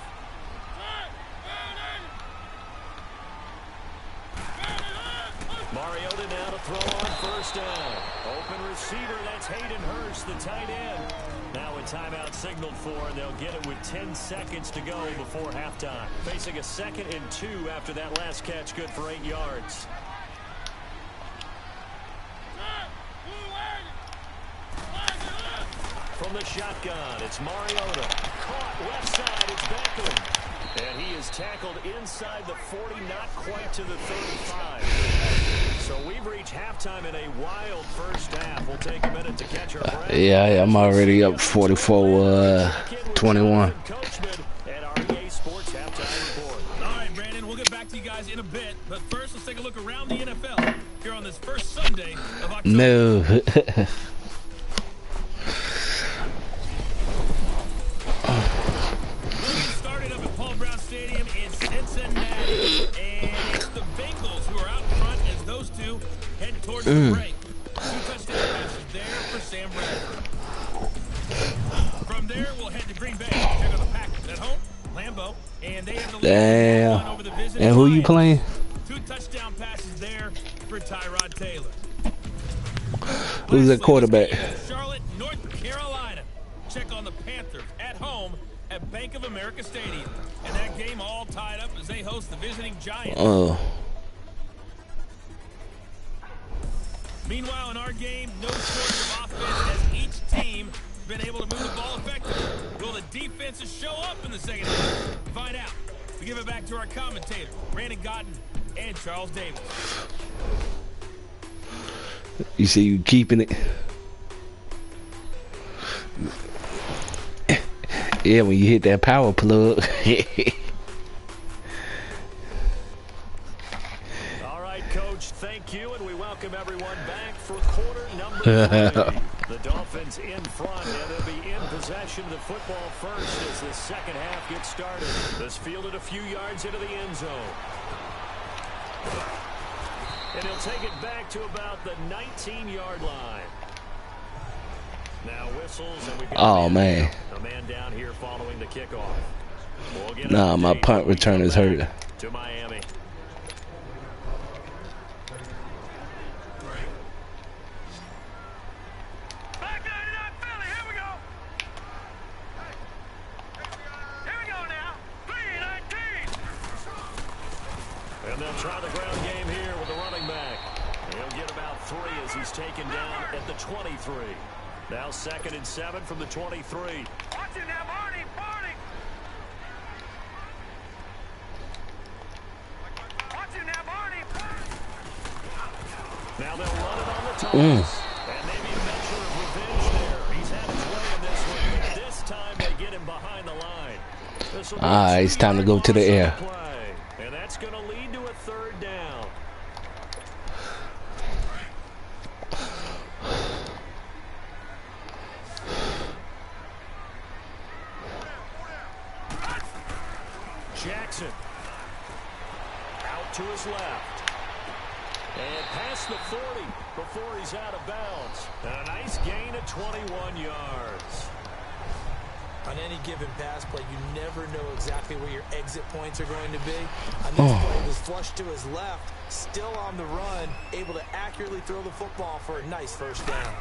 Mariota now to throw on first down. Open receiver, that's Hayden Hurst, the tight end. Now a timeout signaled for, and they'll get it with 10 seconds to go before halftime. Facing a 2nd and 2 after that last catch, good for 8 yards. From the shotgun, it's Mariota. Caught left side, it's Beckham. And he is tackled inside the 40, not quite to the 35. So we've reached halftime in a wild first half. We'll take a minute to catch our breath. Yeah, I'm already up 44-21. At REA Sports halftime report. All right, Brandon, we'll get back to you guys in a bit. But first, let's take a look around the NFL here on this first Sunday of October. No. Started up at Paul Brown Stadium in Cincinnati, and it's the Bengals who are out front as those two head towards the break. 2 touchdown passes there for Sam Bradford. From there, we'll head to Green Bay. Check out the Packers at home, Lambeau, and they have the lead over the visiting And who you Lions. playing? 2 touchdown passes there for Tyrod Taylor. Who's the quarterback? Charlotte, North Carolina. Check on the Panthers at home at Bank of America Stadium. And that game all tied up as they host the visiting Giants. Oh. Meanwhile, in our game, no shortage of offense as each team has been able to move the ball effectively. Will the defenses show up in the second half? Find out. We give it back to our commentators, Brandon Gotten and Charles Davis. You see you keeping it? Yeah, when you hit that power plug. All right, Coach, thank you, and we welcome everyone back for quarter number 3. The Dolphins in front, and they'll be in possession of the football first as the second half gets started. This fielded a few yards into the end zone. And he'll take it back to about the 19-yard line. Now whistles, and we've got a man down here following the kickoff. We'll get Nah, my punt return is hurt. To Miami. Back 99 Philly, here we go. Here we go now. 3-19. And they'll try the ground game here with the running back. He'll get about 3 as he's taken down at the 23. Now 2nd and 7 from the 23. Watch it now, Barney, Barney. Watch it now, Barney. Now they'll run it on the toss. And maybe a measure of revenge there. He's had his way in this one, but this time they get him behind the line. It's time to go to the air. Play, and that's going to lead to a 3rd down. Jackson out to his left and past the 40 before he's out of bounds. And a nice gain of 21 yards. On any given pass play, you never know exactly where your exit points are going to be. On this play, it was flushed to his left, still on the run, able to accurately throw the football for a nice first down.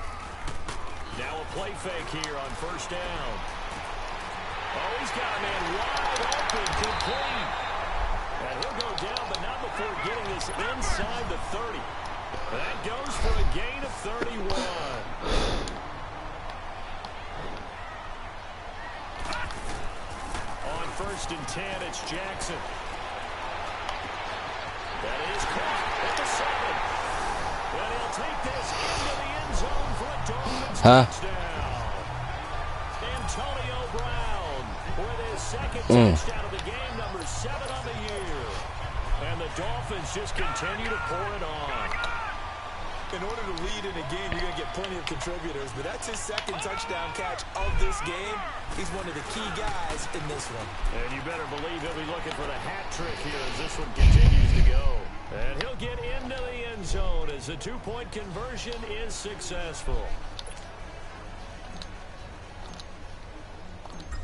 Now a play fake here on first down. Oh, he's got a man wide open, complete. And he'll go down, but not before getting this inside the 30. That goes for a gain of 31. On 1st and 10, it's Jackson. That is caught at the 7. And he'll take this into the end zone for a Dolphins touchdown. Antonio Brown with his 2nd touchdown of the game, number 7 on the year. And the Dolphins just continue to pour it on. In order to lead in a game, you're going to get plenty of contributors, but that's his 2nd touchdown catch of this game. He's one of the key guys in this one. And you better believe he'll be looking for the hat trick here as this one continues to go. And he'll get into the end zone as the two-point conversion is successful.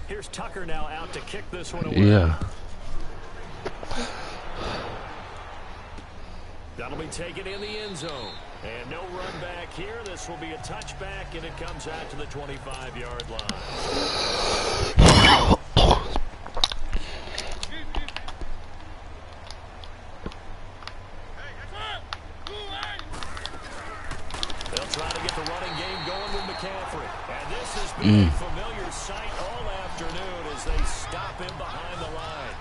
Here's Tucker now out to kick this one away. Yeah. That'll be taken in the end zone. And no run back here. This will be a touchback, and it comes out to the 25-yard line. They'll try to get the running game going with McCaffrey. And this has been a familiar sight all afternoon as they stop him behind the line.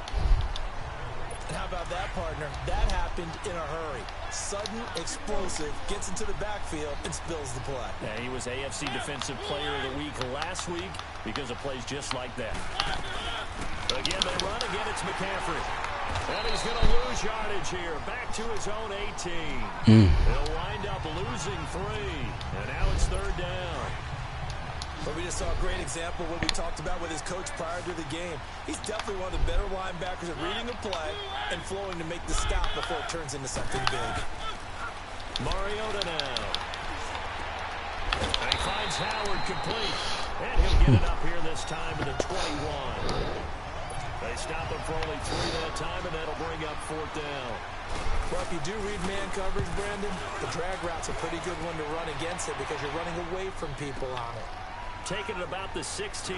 How about that, partner? That happened in a hurry. Sudden, explosive, gets into the backfield, and spills the play. Yeah, he was AFC Defensive Player of the Week last week because of plays just like that. Again, they run. Again, it's McCaffrey. And he's going to lose yardage here. Back to his own 18. He'll wind up losing 3. And now it's third down. But we just saw a great example of what we talked about with his coach prior to the game. He's definitely one of the better linebackers at reading the play and flowing to make the stop before it turns into something big. Mariota now. And he finds Howard complete. And he'll get it up here this time to the 21. They stop him for only 3 that time, and that'll bring up fourth down. Well, if you do read man coverage, Brandon, the drag route's a pretty good one to run against it because you're running away from people on it. Taking it about the 16.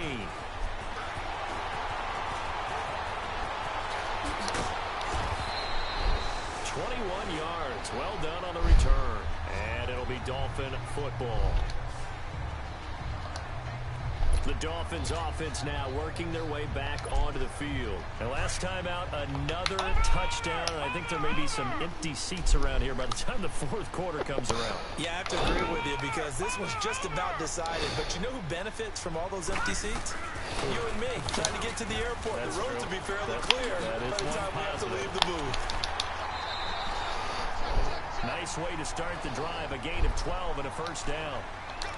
21 yards. Well done on the return. And it'll be Dolphin football. The Dolphins offense now working their way back onto the field. And last time out, another touchdown. And I think there may be some empty seats around here by the time the fourth quarter comes around. Yeah, I have to agree with you because this was just about decided. But you know who benefits from all those empty seats? You and me, trying to get to the airport. That's the road true. to be fairly That's clear true. by the time we have to leave the booth. Nice way to start the drive. A gain of 12 and a first down.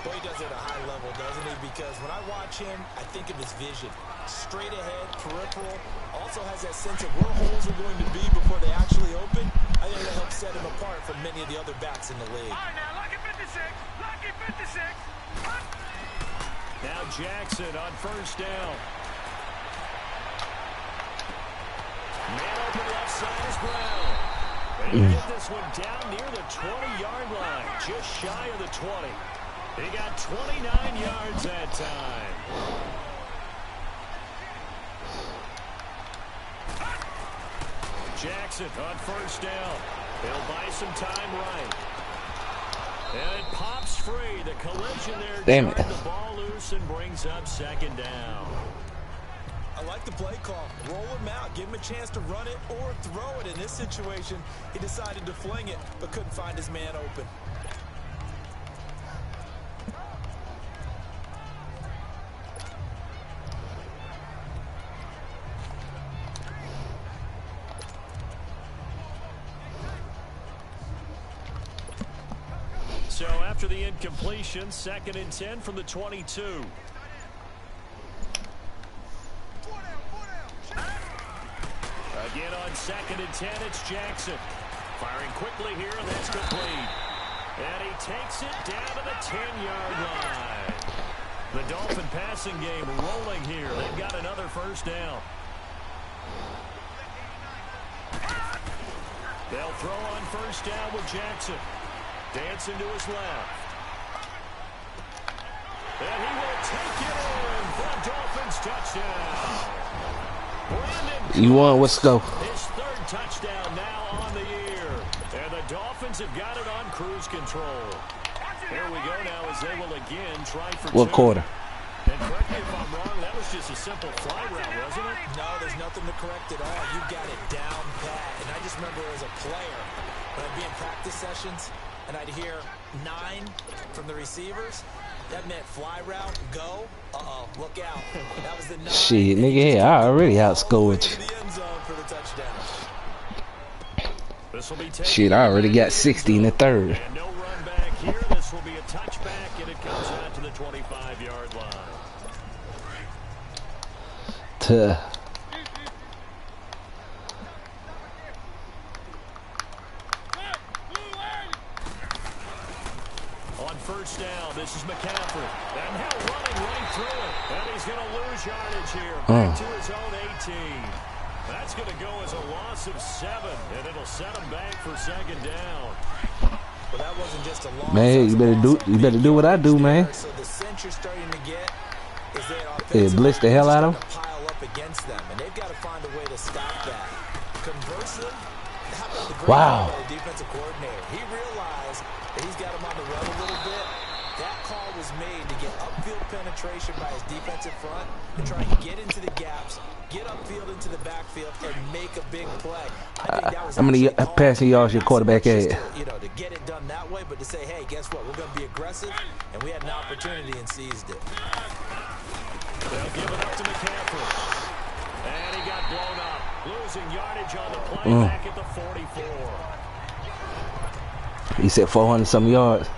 Boy, he does it at a high level, doesn't he? Because when I watch him, I think of his vision. Straight ahead, peripheral. Also has that sense of where holes are going to be before they actually open. I think that helps set him apart from many of the other backs in the league. All right, now, lucky 56. Lucky 56. Now Jackson on first down. Man open left side is Brown. They get this one down near the 20-yard line, just shy of the 20. He got 29 yards that time. Jackson on first down. He'll buy some time right. And it pops free. The collision there. Damn it. The ball loose and brings up second down. I like the play call. Roll him out. Give him a chance to run it or throw it. In this situation, he decided to fling it, but couldn't find his man open. So after the incompletion, 2nd and 10 from the 22. Again on 2nd and 10, it's Jackson. Firing quickly here, and that's complete. And he takes it down to the 10-yard line. The Dolphin passing game rolling here. They've got another first down. They'll throw on first down with Jackson. Dancing to his left. And he will take it in for a Dolphins touchdown. Brandon, You want? Let's go. his 3rd touchdown now on the year. And the Dolphins have got it on cruise control. Here we go now as they will again try for What 2. quarter? And correct me if I'm wrong, that was just a simple fly route, wasn't it? No, there's nothing to correct at all. You got it down pat. And I just remember as a player, when I'd be in practice sessions, and I'd hear 9 from the receivers, that meant fly route, go. Uh-oh, look out. That was the 9. Shit, nigga, yeah, I already outscored you. The end zone for the touchdown. This will be taken. Shit, I already got 60 in the 3rd. And no run back here. This will be a touchback, and it comes out to the 25-yard line. On first down, this is McCaffrey. And now running right through it. And he's going to lose yardage here. Back to his own 18. That's going to go as a loss of 7. And it'll set him back for second down. Well, that wasn't just a loss. Man, you better do what I do, man. So the sense you're starting to get is that Yeah, blitz the hell out of him. pile up against them, and they've got to find a way to stop that. Conversely, how about the great defensive coordinator? He realized that he's got him on the run a little bit. That call was made to get upfield penetration by his defensive front and try and get into the gaps, get upfield into the backfield, and make a big play. I think that was how many passing yards your quarterback had? To get it done that way, but to say, hey, guess what? We're going to be aggressive, and we had an opportunity and seized it. They'll give it up to McCaffrey. And he got blown up. Losing yardage on the play back at the 44. He said 400-some yards.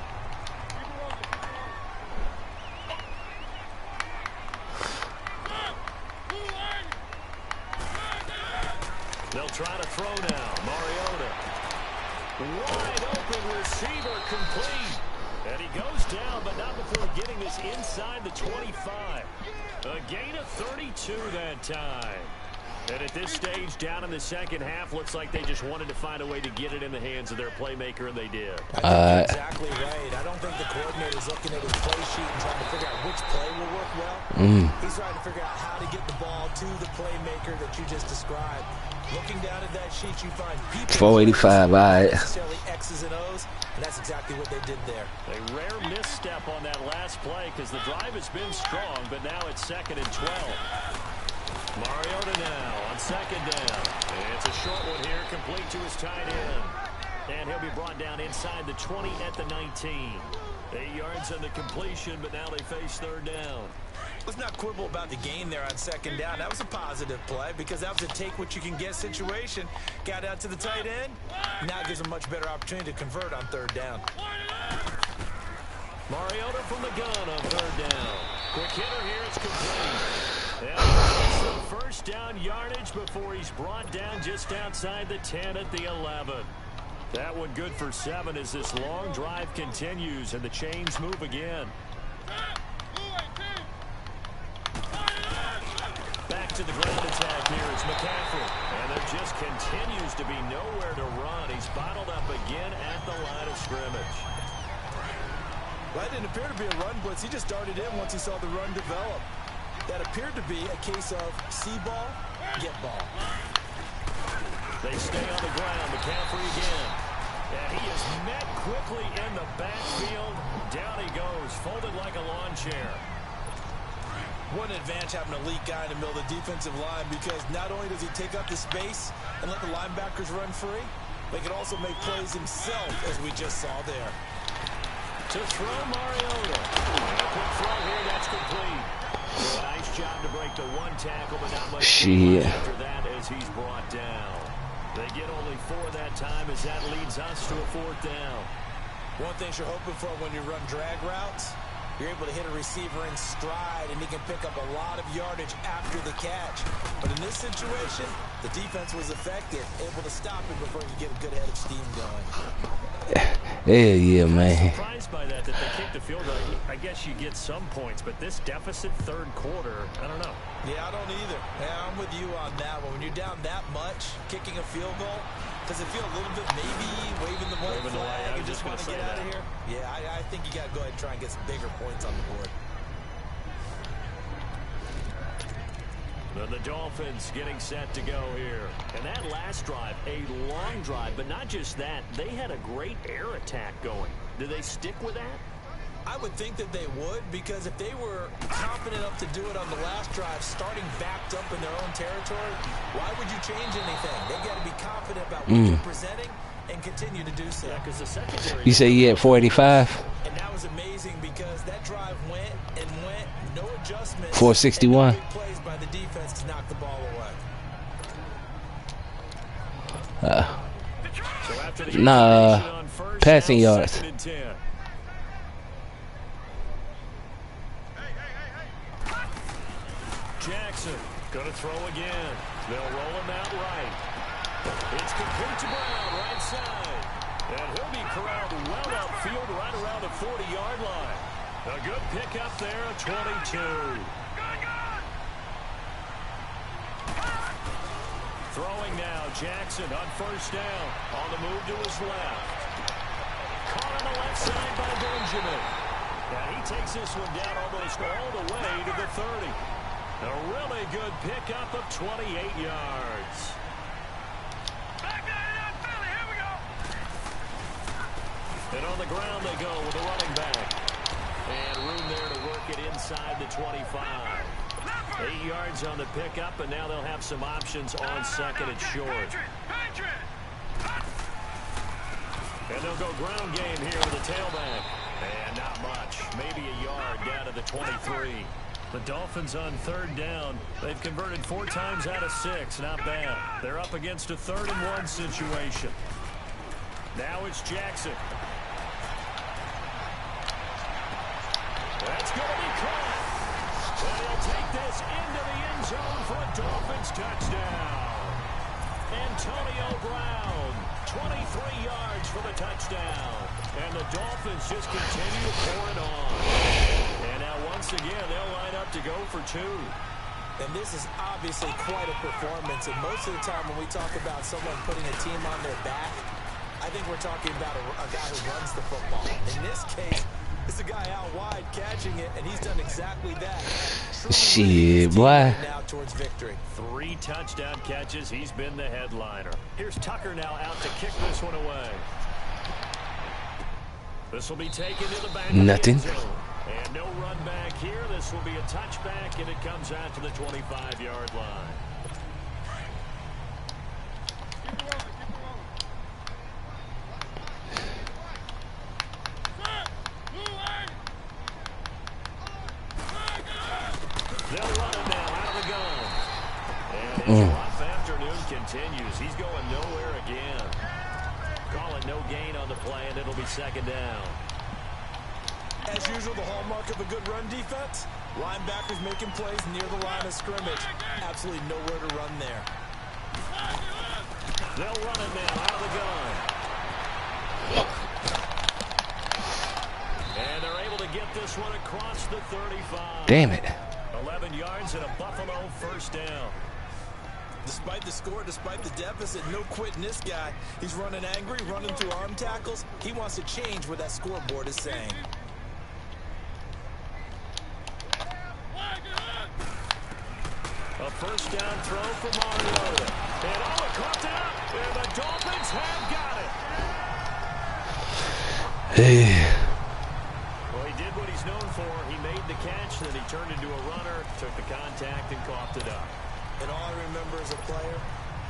They'll try to throw now. Mariota. Wide open receiver complete. And he goes down, but not before getting this inside the 25. A gain of 32 that time. And at this stage, down in the second half, looks like they just wanted to find a way to get it in the hands of their playmaker, and they did. I think you're exactly right. I don't think the coordinator's looking at his play sheet and trying to figure out which play will work well. He's trying to figure out how to get the ball to the playmaker that you just described. Looking down at that sheet, you find people 485, all right. necessarily X's and O's, and that's exactly what they did there. A rare misstep on that last play because the drive has been strong, but now it's 2nd and 12. Mariota now on second down. And it's a short one here, complete to his tight end. And he'll be brought down inside the 20 at the 19. 8 yards on the completion, but now they face third down. Let's not quibble about the gain there on second down. That was a positive play because that was a take-what-you-can-get situation. Got out to the tight end. Now it gives a much better opportunity to convert on third down. Mariota from the gun on third down. Quick hitter here, it's complete. And some first down yardage before he's brought down just outside the 10 at the 11. That one good for 7 as this long drive continues and the chains move again. Back to the ground attack here. It's McCaffrey. And there just continues to be nowhere to run. He's bottled up again at the line of scrimmage. Well, that didn't appear to be a run blitz. He just darted in once he saw the run develop. That appeared to be a case of see ball, get ball. They stay on the ground. McCaffrey again. And he is met quickly in the backfield. Down he goes, folded like a lawn chair. What an advantage having an elite guy in the middle of the defensive line because not only does he take up the space and let the linebackers run free, but he can also make plays himself, as we just saw there. To throw Mariota. And a quick throw here, that's complete. So a nice job to break the one tackle, but not much after that as he's brought down. They get only 4 that time as that leads us to a 4th down. One thing you're hoping for when you run drag routes, you're able to hit a receiver in stride, and he can pick up a lot of yardage after the catch. But in this situation, the defense was effective, able to stop him before you get a good head of steam going. Yeah, man. I'm surprised by that they kicked the field goal. I guess you get some points, but this deficit third quarter, I don't know. Yeah, I don't either. Yeah, I'm with you on that one. When you're down that much, kicking a field goal, does it feel a little bit maybe waving the white flag and just want to get out of here? Yeah, I think you got to go ahead and try and get some bigger points on the board. And the Dolphins getting set to go here. And that last drive, a long drive, but not just that. They had a great air attack going. Do they stick with that? I would think that they would, because if they were confident enough to do it on the last drive, starting backed up in their own territory, why would you change anything? They've got to be confident about what you're presenting and continue to do so. Yeah, because the secondary... You say you had 485? And that was amazing because that drive went and went, no adjustments. 461. And no big plays by the defense to knock the ball away. So after the passing yards. Jackson gonna throw again. They'll roll him out right. It's complete to Brown, right side. And he'll be corralled well upfield right around the 40-yard line. A good pickup there at 22. Throwing now, Jackson on first down. On the move to his left. Caught on the left side by Benjamin. Now he takes this one down almost all the way to the 30. A really good pickup of 28 yards. And on the ground they go with a running back. And room there to work it inside the 25. 8 yards on the pickup, and now they'll have some options on second and short. And they'll go ground game here with a tailback. And not much. Maybe a yard down to the 23. The Dolphins on third down. They've converted 4 times out of 6. Not bad. They're up against a 3rd-and-1 situation. Now it's Jackson. That's going to be caught. And he'll take this into the end zone for a Dolphins touchdown. Antonio Brown, 23 yards for the touchdown. And the Dolphins just continue to pour it on. And now once again, they'll line up to go for 2. And this is obviously quite a performance. And most of the time when we talk about someone putting a team on their back, I think we're talking about a guy who runs the football. In this case, it's a guy out wide catching it, and he's done exactly that. Shit, boy. Now towards victory. 3 touchdown catches. He's been the headliner. Here's Tucker now out to kick this one away. This will be taken to the back. Nothing. And no run back here. This will be a touchback, and it comes out to the 25-yard line. They'll run it now out of the gun. And his rough afternoon continues. He's going nowhere again. Call it no gain on the play, and it'll be 2nd down. As usual, the hallmark of a good run defense, linebackers making plays near the line of scrimmage. Absolutely nowhere to run there. They'll run it now out of the gun. And they're able to get this one across the 35. Damn it. 11 yards and a Buffalo first down. Despite the score, despite the deficit, no quitting this guy. He's running angry, running through arm tackles. He wants to change what that scoreboard is saying. A first down throw for Mariota. And caught up. And the Dolphins have got it. Hey. Well, he did what he's known for. He made the catch, then he turned into a runner, took the contact, and coughed it up. And all I remember as a player,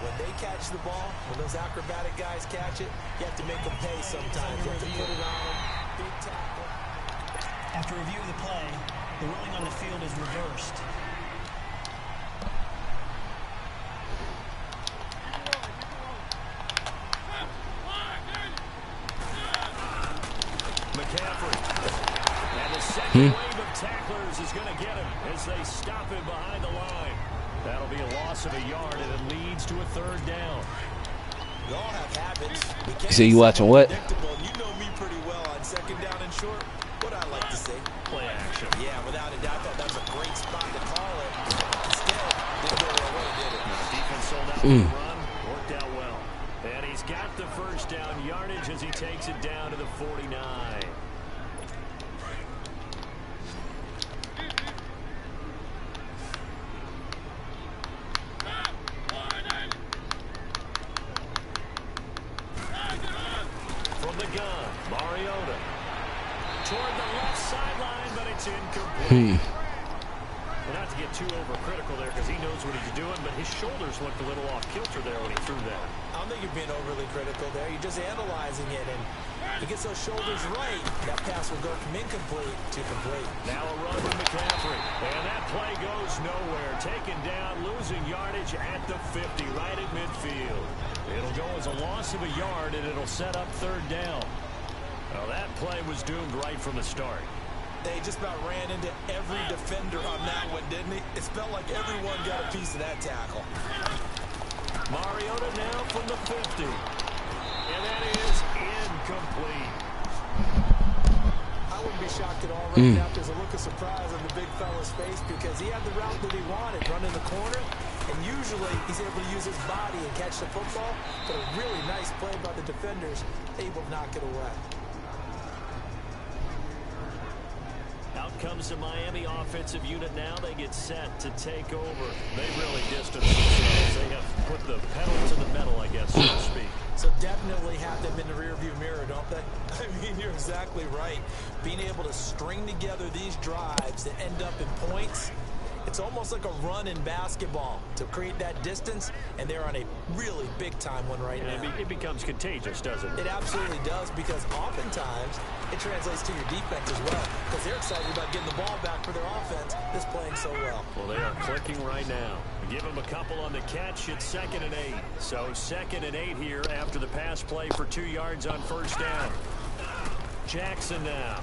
when they catch the ball, when those acrobatic guys catch it, you have to make them pay sometimes. You have to put it on them. Big tackle. After review of the play, the ruling on the field is reversed. McCaffrey. And the second wave of tacklers is going to get him as they stop him behind the line. That'll be a loss of a yard, and it leads to a 3rd down. We all have habits. So you watching what? You know me pretty well on 2nd down and short. What I like to say. Play action. Yeah, without a doubt, I thought that was a great spot to call it. Instead, didn't go their way, did it? Defense sold out the run. Worked out well. And he's got the first down yardage as he takes it down to the 49. From the gun, Mariota. Toward the left sideline, but it's incomplete. Well, not to get too overcritical there because he knows what he's doing, but his shoulders looked a little off kilter there when he threw that. I don't think you're being overly critical there. You're just analyzing it, and he gets those shoulders right. That pass will go from incomplete to complete. Now a run with McCaffrey, and that play goes nowhere. Taken down, losing yardage at the 50, right at midfield. It'll go as a loss of a yard, and it'll set up 3rd down. Well, that play was doomed right from the start. They just about ran into every defender on that one, didn't he? It felt like everyone got a piece of that tackle. Mariota now from the 50. And that is incomplete. right now there's a look of surprise on the big fella's face because he had the route that he wanted, running the corner, and usually he's able to use his body and catch the football, but a really nice play by the defenders, able to knock it away. Out comes the Miami offensive unit now. They get set to take over. They really distanced themselves. They have put the pedal to the metal, I guess, so to speak. So definitely have them in the rearview mirror, don't they? I mean, you're exactly right. Being able to string together these drives that end up in points, it's almost like a run in basketball to create that distance, and they're on a really big-time one right now. It becomes contagious, doesn't it? It absolutely does, because oftentimes it translates to your defense as well, because they're excited about getting the ball back for their offense that's playing so well. Well, they are clicking right now. Give them a couple on the catch. It's 2nd and 8. So 2nd and 8 here after the pass play for 2 yards on first down. Jackson now.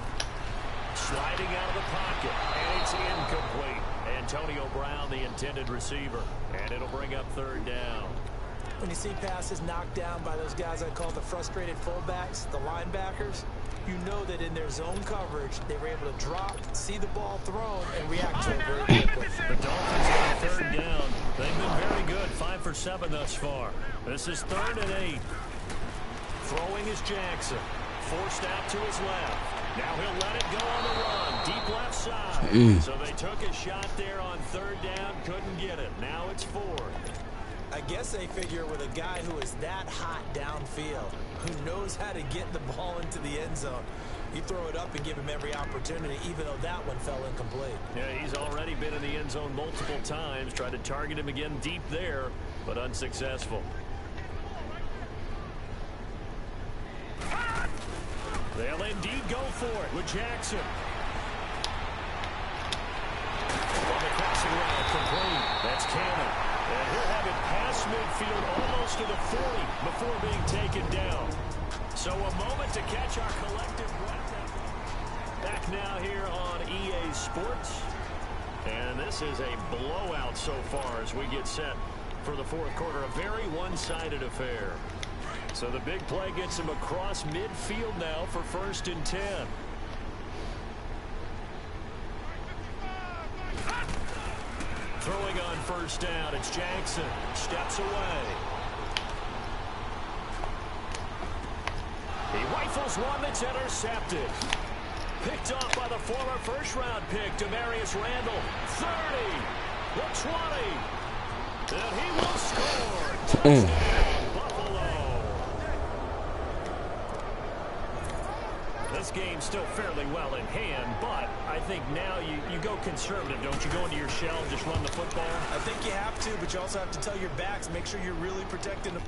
Sliding out of the pocket, and it's incomplete. Antonio Brown, the intended receiver, and it'll bring up 3rd down. When you see passes knocked down by those guys I call the frustrated fullbacks, the linebackers, you know that in their zone coverage, they were able to drop, see the ball thrown, and react to it very quickly. The Dolphins got 3rd down. They've been very good, 5 for 7 thus far. This is 3rd and 8. Throwing is Jackson. Forced out to his left. Now he'll let it go on the run. Deep left side. So they took a shot there on 3rd down. Couldn't get it. Now it's 4th. I guess they figure with a guy who is that hot downfield, who knows how to get the ball into the end zone, you throw it up and give him every opportunity, even though that one fell incomplete. Yeah, he's already been in the end zone multiple times. Tried to target him again deep there, but unsuccessful. They'll indeed go for it with Jackson. On the crossing route, complete. That's Cannon. And he'll have it past midfield almost to the 40 before being taken down. So a moment to catch our collective breath. Back now here on EA Sports. And this is a blowout so far as we get set for the 4th quarter. A very one-sided affair. So the big play gets him across midfield now for 1st and 10. Throwing on 1st down, it's Jackson. Steps away. He rifles one that's intercepted. Picked off by the former first-round pick, Demarius Randall. 30, the 20. And he will score. Touchdown, Buffalo. This game's still fairly well in hand, but I think now you go conservative, don't you? Go into your shell and just run the football? I think you have to, but you also have to tell your backs, make sure you're really protecting the...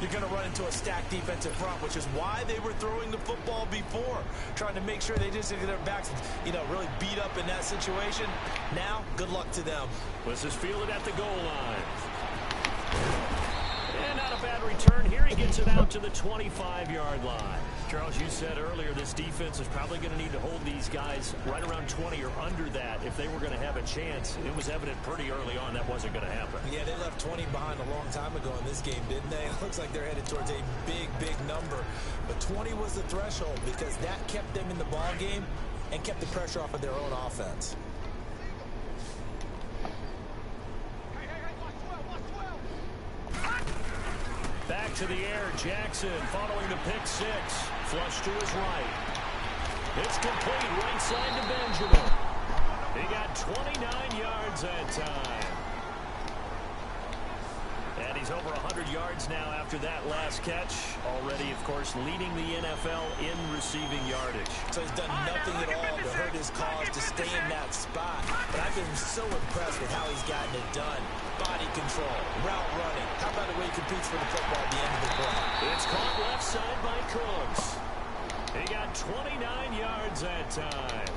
You're going to run into a stacked defensive front, which is why they were throwing the football before, trying to make sure they just get their backs, really beat up in that situation. Now, good luck to them. This is fielded at the goal line. And not a bad return here. He gets it out to the 25-yard line. Charles, you said earlier this defense is probably going to need to hold these guys right around 20 or under that if they were going to have a chance. It was evident pretty early on that wasn't going to happen. Yeah, they left 20 behind a long time ago in this game, didn't they? It looks like they're headed towards a big, big number. But 20 was the threshold because that kept them in the ball game and kept the pressure off of their own offense. Back to the air, Jackson following the pick six. Flush to his right. It's complete, right side to Benjamin. He got 29 yards that time. And he's over 100 yards now after that last catch. Already, of course, leading the NFL in receiving yardage. So he's done nothing at all to hurt his cause to stay in that spot. But I've been so impressed with how he's gotten it done. Body control, route running. How about the way he competes for the football at the end of the play? It's caught left side by Cooks. He got 29 yards that time.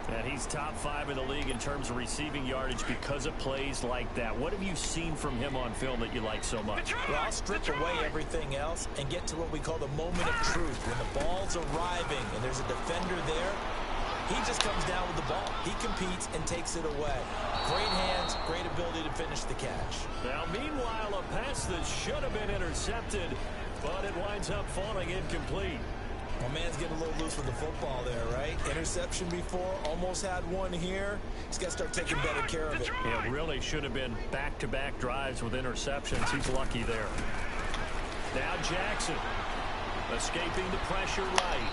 And he's top 5 in the league in terms of receiving yardage because of plays like that. What have you seen from him on film that you like so much? Well, I'll strip away everything else and get to what we call the moment of truth. When the ball's arriving and there's a defender there, he just comes down with the ball. He competes and takes it away. Great hands, great ability to finish the catch. Now, meanwhile, a pass that should have been intercepted, but it winds up falling incomplete. My man's getting a little loose with the football there, right? Interception before, almost had one here. He's got to start taking better care of it. It really should have been back-to-back drives with interceptions. He's lucky there. Now Jackson escaping the pressure right.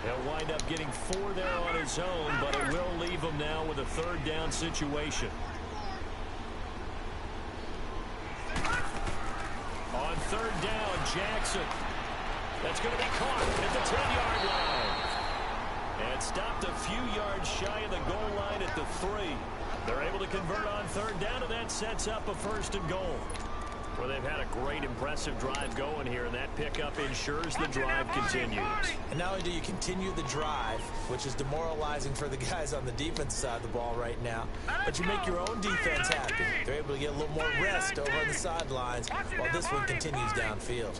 He'll wind up getting 4 there on his own, but it will leave him now with a 3rd down situation. On 3rd down, Jackson. That's going to be caught at the 10-yard line. And stopped a few yards shy of the goal line at the 3. They're able to convert on 3rd down, and that sets up a 1st and goal. Well, they've had a great, impressive drive going here, and that pickup ensures the drive continues. And not only do you continue the drive, which is demoralizing for the guys on the defense side of the ball right now, but you make your own defense happy. They're able to get a little more rest over on the sidelines while this one continues downfield.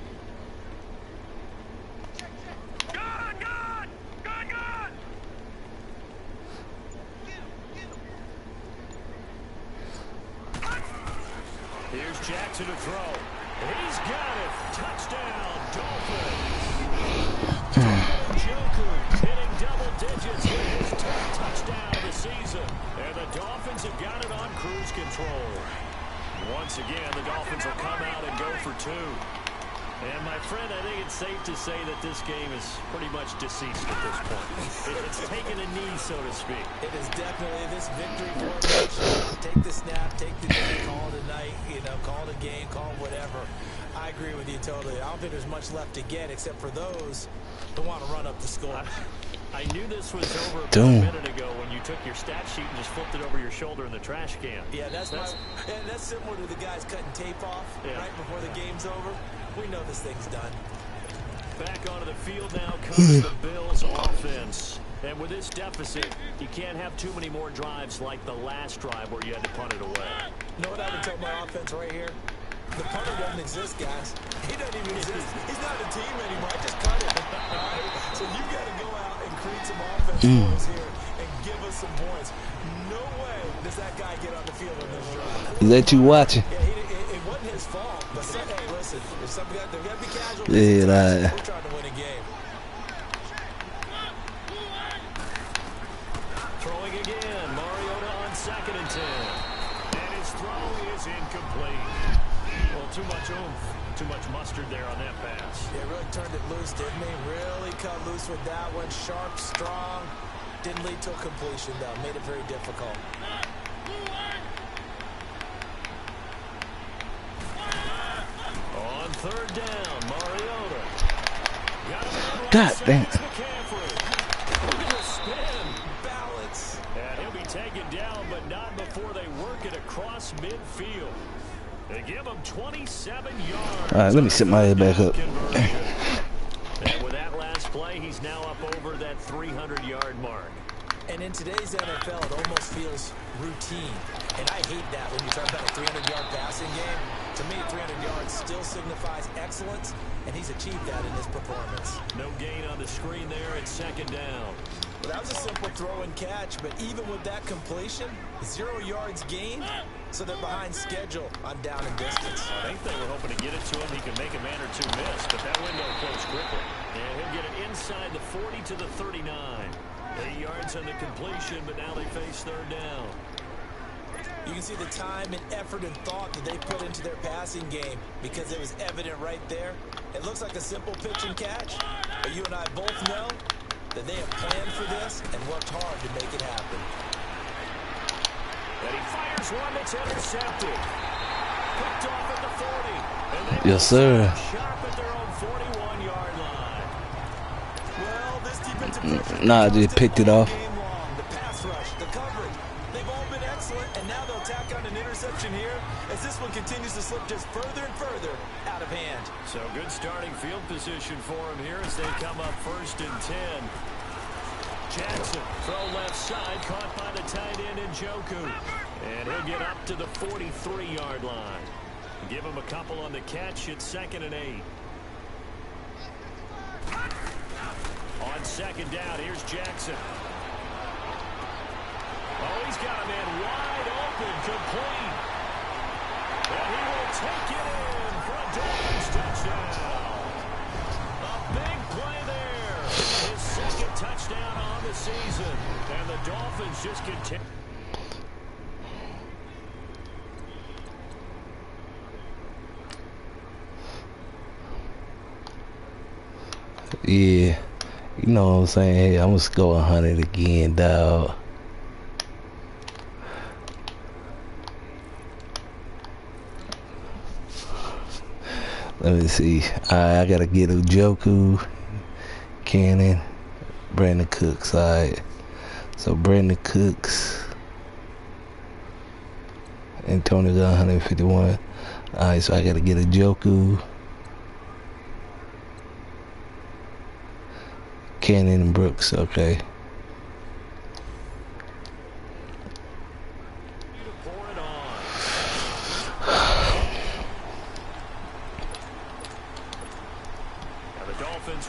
Here's Jackson to throw. He's got it. Touchdown, Dolphins. Joker hitting double digits with his 10th touchdown of the season. And the Dolphins have got it on cruise control. Once again, the Dolphins will come out and go for 2. And, my friend, I think it's safe to say that this game is pretty much deceased at this point. It's taken a knee, so to speak. It is definitely this victory formation. Take the snap, take the knee, call it a night, call it a game, call it whatever. I agree with you totally. I don't think there's much left to get except for those who want to run up the score. I knew this was over about a minute ago when you took your stat sheet and just flipped it over your shoulder in the trash can. Yeah, that's similar to the guys cutting tape off right before the game's over. We know this thing's done. Back onto the field now comes the Bills offense. And with this deficit, you can't have too many more drives like the last drive where you had to punt it away. You know what I would tell my offense right here? The punter doesn't exist, guys. He doesn't even exist. He's not a team anymore. I just cut it. All right? So you got to go out and create some offense for us here and give us some points. No way does that guy get on the field on this drive. Let you watch it. Yeah, it wasn't his fault. But hey, listen, if something there got to be casualties, we're trying to win a game. Throwing again, Mariota on 2nd and 10. And his throw is incomplete. Well, too much oomph, too much mustard there on that pass. Yeah, really turned it loose, didn't he? Really cut loose with that one. Sharp, strong. Didn't lead to a completion, though. Made it very difficult. On 3rd down, Mariota. God damn. Look at the spin. Balance. And he'll be taken down, but not before they work it across midfield. They give him 27 yards. All right, let me sit my head back up. And with that last play, he's now up over that 300-yard mark. And in today's NFL, it almost feels routine. And I hate that when you talk about a 300-yard passing game. To me, 300 yards still signifies excellence, and he's achieved that in his performance. No gain on the screen there at 2nd down. Well, that was a simple throw and catch, but even with that completion, 0 yards gained, so they're behind schedule on down and distance. I think they were hoping to get it to him. He could make a man or 2 miss, but that window closed quickly. And he'll get it inside the 40 to the 39. 8 yards on the completion, but now they face 3rd down. You can see the time and effort and thought that they put into their passing game because it was evident right there. It looks like a simple pitch and catch, but you and I both know that they have planned for this and worked hard to make it happen. And he fires one that's intercepted. Picked off at the 40. And they Yes, sir. Sharp at their own 41-yard line. Well, this defensive pressure Nah, I just picked it off. Game long. The pass rush, the coverage, they've all been excellent, and now they'll tack on an interception here as this one continues to slip just further and further out of hand. So good starting field position for him here as they come up 1st and 10. Jackson. Throw left side, caught by the tight end Njoku. And he'll get up to the 43-yard line. Give him a couple on the catch. It's 2nd and 8. On 2nd down, here's Jackson. Oh, he's got a man wide open, complete. And he will take it in for a Dolphins touchdown. A big play there. His 2nd touchdown on the season. And the Dolphins just continue. Yeah, you know what I'm saying? Hey, I'm gonna score 100 again, dog. Let me see. I gotta get Njoku, Cannon, Brandon Cooks. Alright. So Brandon Cooks, Antonio got 151. Alright, so I gotta get Njoku, Cannon, and Brooks. Okay.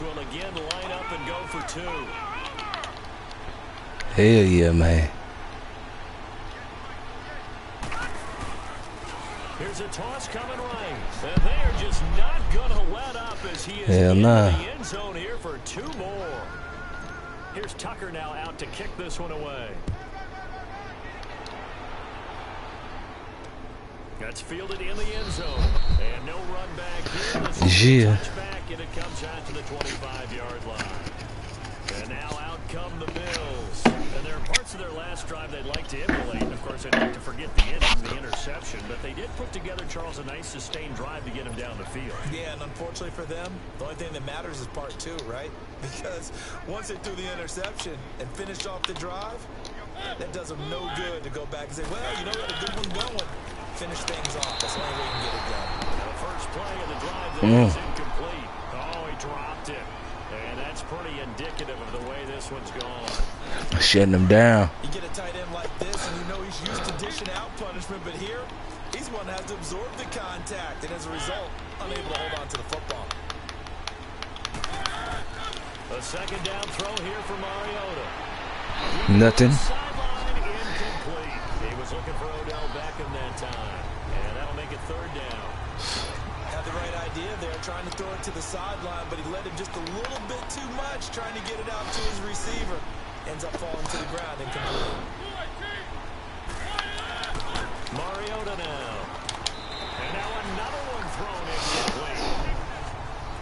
Will again line up and go for 2. Hell yeah, man. Here's a toss coming right. And they are just not going to let up as he is in the end zone here for 2 more. Here's Tucker now out to kick this one away. That's fielded in the end zone. And no run back here. This is a touchback, and it comes out to the 25-yard line. And now out come the Bills. And there are parts of their last drive they'd like to emulate. And, of course, they'd like to forget the inning, the interception. But they did put together, Charles, a nice sustained drive to get him down the field. Yeah, and unfortunately for them, the only thing that matters is part 2, right? Because once they threw the interception and finished off the drive, that does them no good to go back and say, well, you know, we had a good one going. Finish things off. That's the only way you can get it done. The first play of the drive there is incomplete. Oh, he dropped it. And that's pretty indicative of the way this one's gone. Shutting him down. You get a tight end like this, and you know he's used to dishing out punishment, but here, he's one that has to absorb the contact, and as a result, unable to hold on to the football. A 2nd down throw here for Mariota. Nothing. Sideline incomplete. He was looking for Odell Beckham that time. And that'll make it 3rd down. Had the right idea there, trying to throw it to the sideline, but he led him just a little bit too much, trying to get it out to his receiver. Ends up falling to the ground incomplete. Mariota now. And now another one thrown incomplete.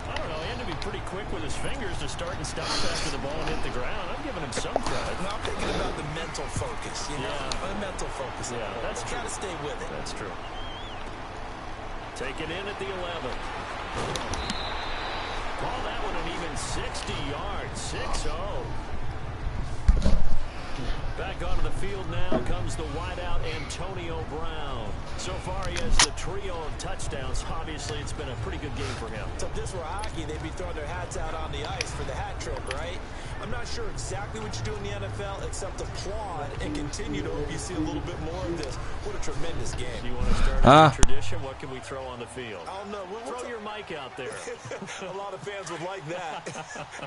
I don't know, he had to be pretty quick with his fingers to start and stop after the ball hit the ground. I'm giving him some credit. And I'm thinking about the mental focus, you know? The mental focus. Yeah, that's true. Got to stay with it. That's true. Take it in at the 11. Call that one an even 60 yards. 6-0. Back onto the field now comes the wideout Antonio Brown. So far he has the trio of touchdowns. Obviously it's been a pretty good game for him. So if this were hockey, they'd be throwing their hats out on the ice for the hat trick, right? I'm not sure exactly what you do in the NFL except applaud and continue to hope you see a little bit more of this. What a tremendous game. You want to start a tradition? What can we throw on the field? I don't know. Throw your mic out there. A lot of fans would like that.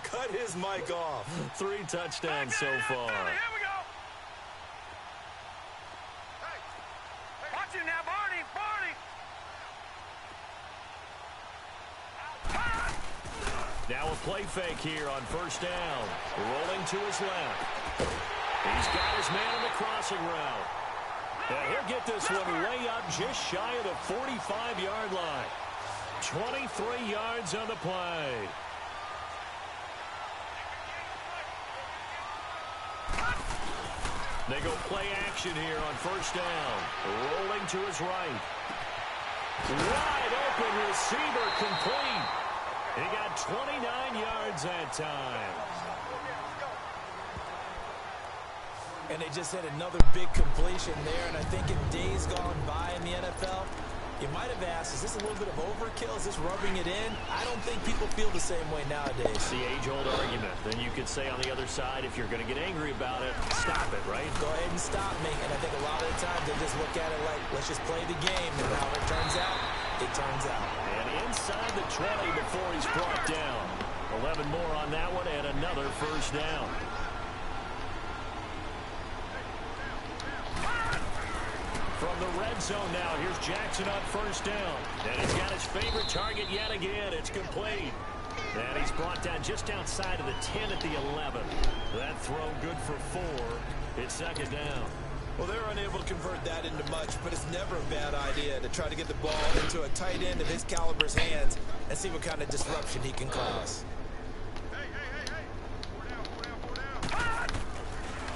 Cut his mic off. 3 touchdowns so far. Here we go. Hey, watch it now, Barney. Now a play fake here on 1st down. Rolling to his left. He's got his man on the crossing route. And he'll get this one way up just shy of the 45-yard line. 23 yards on the play. They go play action here on 1st down. Rolling to his right. Wide open receiver complete. He got 29 yards that time. And they just had another big completion there. And I think in days gone by in the NFL, You might have asked, is this a little bit of overkill? Is this rubbing it in? I don't think people feel the same way nowadays. It's the age-old argument. Then you could say on the other side, if you're going to get angry about it, stop it, right? Go ahead and stop me. And I think a lot of the times they just look at it like, let's just play the game. And how it turns out, it turns out. And inside the 20 before he's brought down. 11 more on that one and another first down. From the red zone now, here's Jackson on first down. And he's got his favorite target yet again. It's complete. And he's brought down just outside of the 10 at the 11. That throw good for 4. It's second down. Well, they're unable to convert that into much, but it's never a bad idea to try to get the ball into a tight end of his caliber's hands and see what kind of disruption he can cause.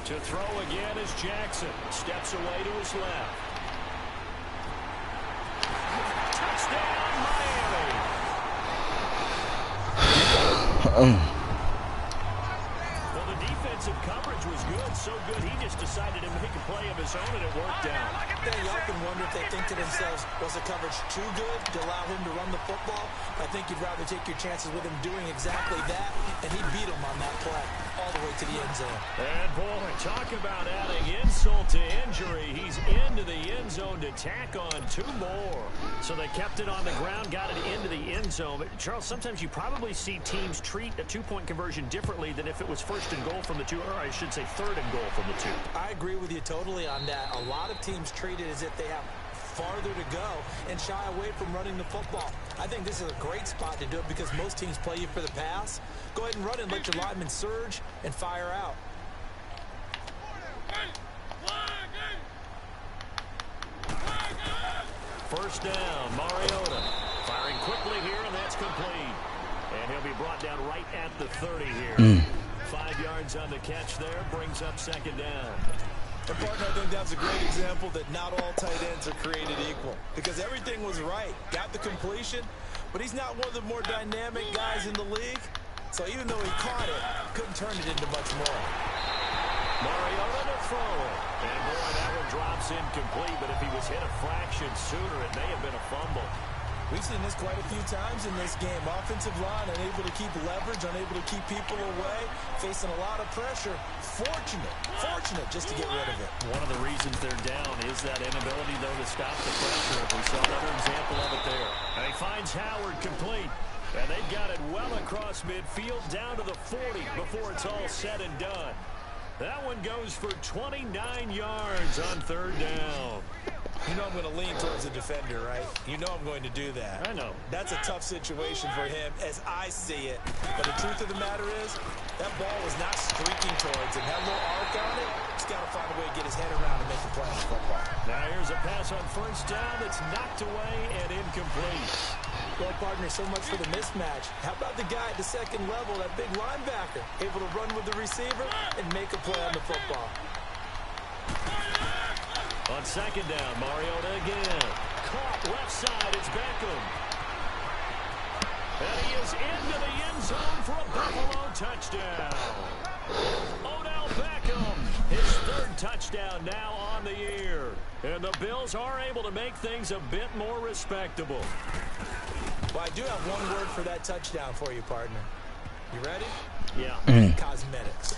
To throw again is Jackson. Steps away to his left. Touchdown, Miami. Well, the defensive coverage was good. So good, he just decided to make a play of his own, and it worked out. Yeah, you often wonder if they think to themselves, was the coverage too good to allow him to run the football? I think you'd rather take your chances with him doing exactly that, and he beat him on that play all the way to the end zone. And, boy, talk about adding insult to injury. He's into the end zone to tack on 2 more. So they kept it on the ground, got it into the end zone. But, Charles, sometimes you probably see teams treat a 2-point conversion differently than if it was first and goal from the 2, or I should say third and goal from the 2. I agree with you totally on that. A lot of teams treat it as if they have farther to go and shy away from running the football. I think this is a great spot to do it because most teams play you for the pass. Go ahead and run it, let your linemen surge and fire out. First down, Mariota. Firing quickly here, and that's complete. And he'll be brought down right at the 30 here. 5 yards on the catch there, brings up second down. And partner, I think that's a great example that not all tight ends are created equal. Because everything was right. Got the completion, but he's not one of the more dynamic guys in the league. So even though he caught it, couldn't turn it into much more. Mariota to throw it. And boy, that one drops incomplete, but if he was hit a fraction sooner, it may have been a fumble. We've seen this quite a few times in this game. Offensive line unable to keep leverage, unable to keep people away, facing a lot of pressure. Fortunate just to get rid of it. One of the reasons they're down is that inability, though, to stop the pressure. We saw another example of it there. And he finds Howard complete. And they've got it well across midfield down to the 40 before it's all said and done. That one goes for 29 yards on third down. You know I'm going to lean towards the defender, right? You know I'm going to do that. I know. That's a tough situation for him as I see it. But the truth of the matter is, that ball was not streaking towards him. Had a little arc on it. He's got to find a way to get his head around and make the play on the football. Now here's a pass on first down that's knocked away and incomplete. Well, partner, so much for the mismatch. How about the guy at the second level, that big linebacker, able to run with the receiver and make a play on the football? On second down, Mariota again. Caught left side, it's Beckham. And he is into the end zone for a Buffalo touchdown. Odell Beckham, his 3rd touchdown now on the year. And the Bills are able to make things a bit more respectable. Well, I do have one word for that touchdown for you, partner. You ready? Yeah. Cosmetics.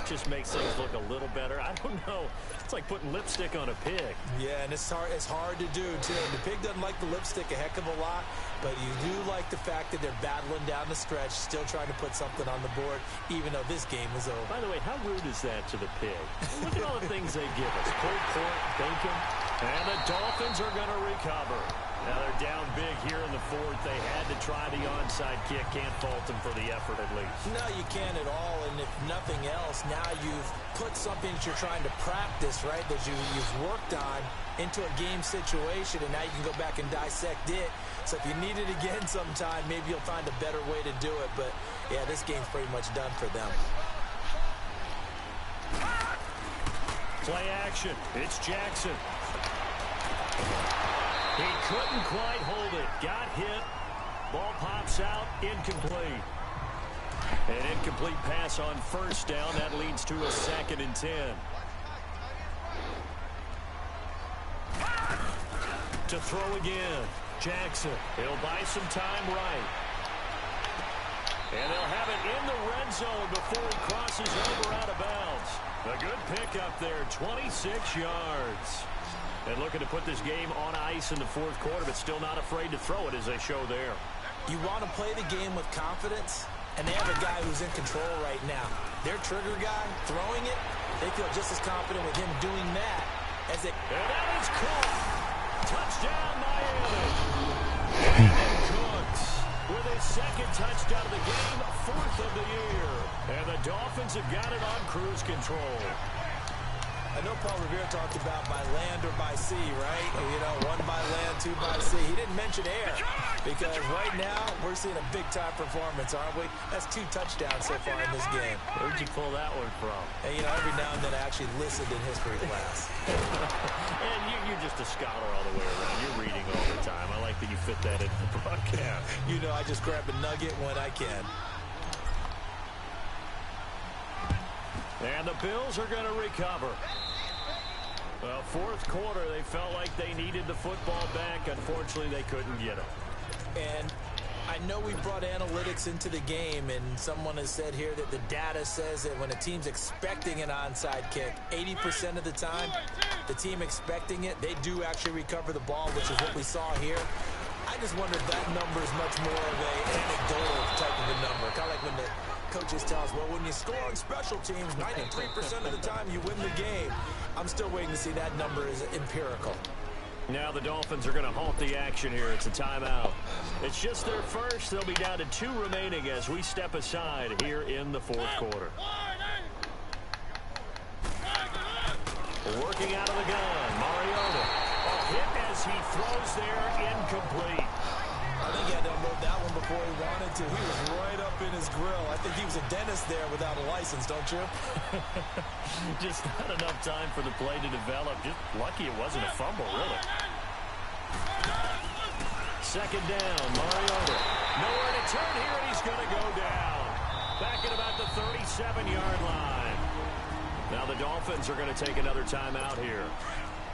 Just makes things look a little better. I don't know. It's like putting lipstick on a pig. Yeah, and it's hard to do, too. The pig doesn't like the lipstick a heck of a lot, but you do like the fact that they're battling down the stretch, still trying to put something on the board, even though this game is over. By the way, how rude is that to the pig? Look at all the things they give us. Pulled pork, bacon, and the Dolphins are going to recover. Now they're down big here in the 4th. They had to try the onside kick. Can't fault them for the effort at least. No, you can't at all. And if nothing else, now you've put something that you're trying to practice, right, that you've worked on into a game situation, and now you can go back and dissect it. So if you need it again sometime, maybe you'll find a better way to do it. But, yeah, this game's pretty much done for them. Play action. It's Jackson. He couldn't quite hold it. Got hit. Ball pops out. Incomplete. An incomplete pass on first down. That leads to a 2nd and 10. To throw again. Jackson. He'll buy some time right. And they'll have it in the red zone before he crosses over out of bounds. A good pickup there, 26 yards. And looking to put this game on ice in the fourth quarter, but still not afraid to throw it as they show there. You want to play the game with confidence, and they have a guy who's in control right now. Their trigger guy, throwing it, they feel just as confident with him doing that as it... And that is caught. Touchdown, Miami. Cooks with his second touchdown of the game, fourth of the year. And the Dolphins have got it on cruise control. I know Paul Revere talked about by land or by sea, right? You know, one by land, two by sea. He didn't mention air because right now we're seeing a big-time performance, aren't we? That's 2 touchdowns so far in this game. Where'd you pull that one from? And, you know, every now and then I actually listened in history class. And you're just a scholar all the way around. You're reading all the time. I like that you fit that into the broadcast. You know, I just grab a nugget when I can. And the Bills are going to recover. Well, fourth quarter, they felt like they needed the football back. Unfortunately, they couldn't get it. And I know we brought analytics into the game, and someone has said here that the data says that when a team's expecting an onside kick, 80% of the time, the team expecting it, they do actually recover the ball, which is what we saw here. I just wonder if that number is much more of an anecdotal type of a number. Kind of like when the coaches tell us, well, when you score on special teams, 93% of the time you win the game. I'm still waiting to see that number is empirical. Now the Dolphins are going to halt the action here. It's a timeout. It's just their first. They'll be down to 2 remaining as we step aside here in the fourth quarter. Working out of the gun, Mariota. A hit as he throws there, incomplete. I think he had to unload that one before he wanted to. He was right up in his grill. I think he was a dentist there without a license, don't you? Just not enough time for the play to develop. Just lucky it wasn't a fumble, really. Second down, Mariota. Nowhere to turn here, and he's going to go down. Back at about the 37-yard line. Now the Dolphins are going to take another timeout here.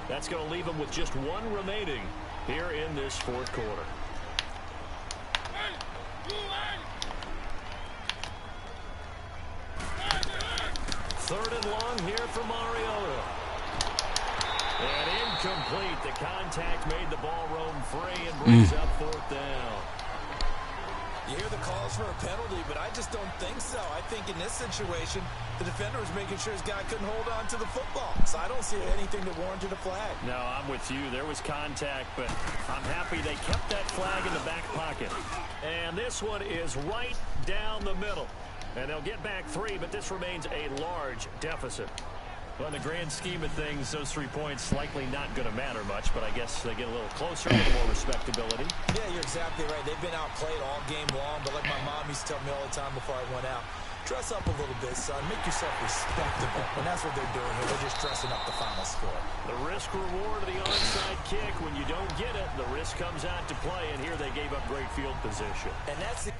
That's going to leave them with just 1 remaining here in this fourth quarter. Third and long here for Mariota. And incomplete. The contact made the ball roam free and brings up fourth down. You hear the calls for a penalty, but I just don't think so. I think in this situation, the defender was making sure his guy couldn't hold on to the football. So I don't see anything that warranted a flag. No, I'm with you. There was contact, but I'm happy they kept that flag in the back pocket. And this one is right down the middle. And they'll get back 3, but this remains a large deficit. Well, in the grand scheme of things, those 3 points likely not going to matter much, but I guess they get a little closer, a little more respectability. Yeah, you're exactly right. They've been outplayed all game long, but like my mom used to tell me all the time before I went out, dress up a little bit, son. Make yourself respectable. And that's what they're doing here. They're just dressing up the final score. The risk-reward of the onside kick. When you don't get it, the risk comes out to play, and here they gave up great field position. And that's the...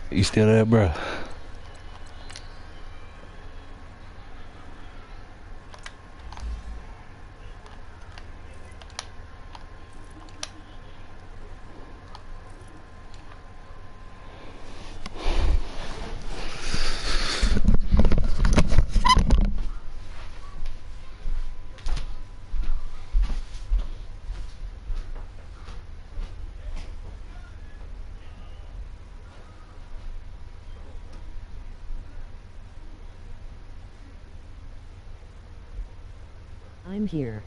You still there, bro? I'm here.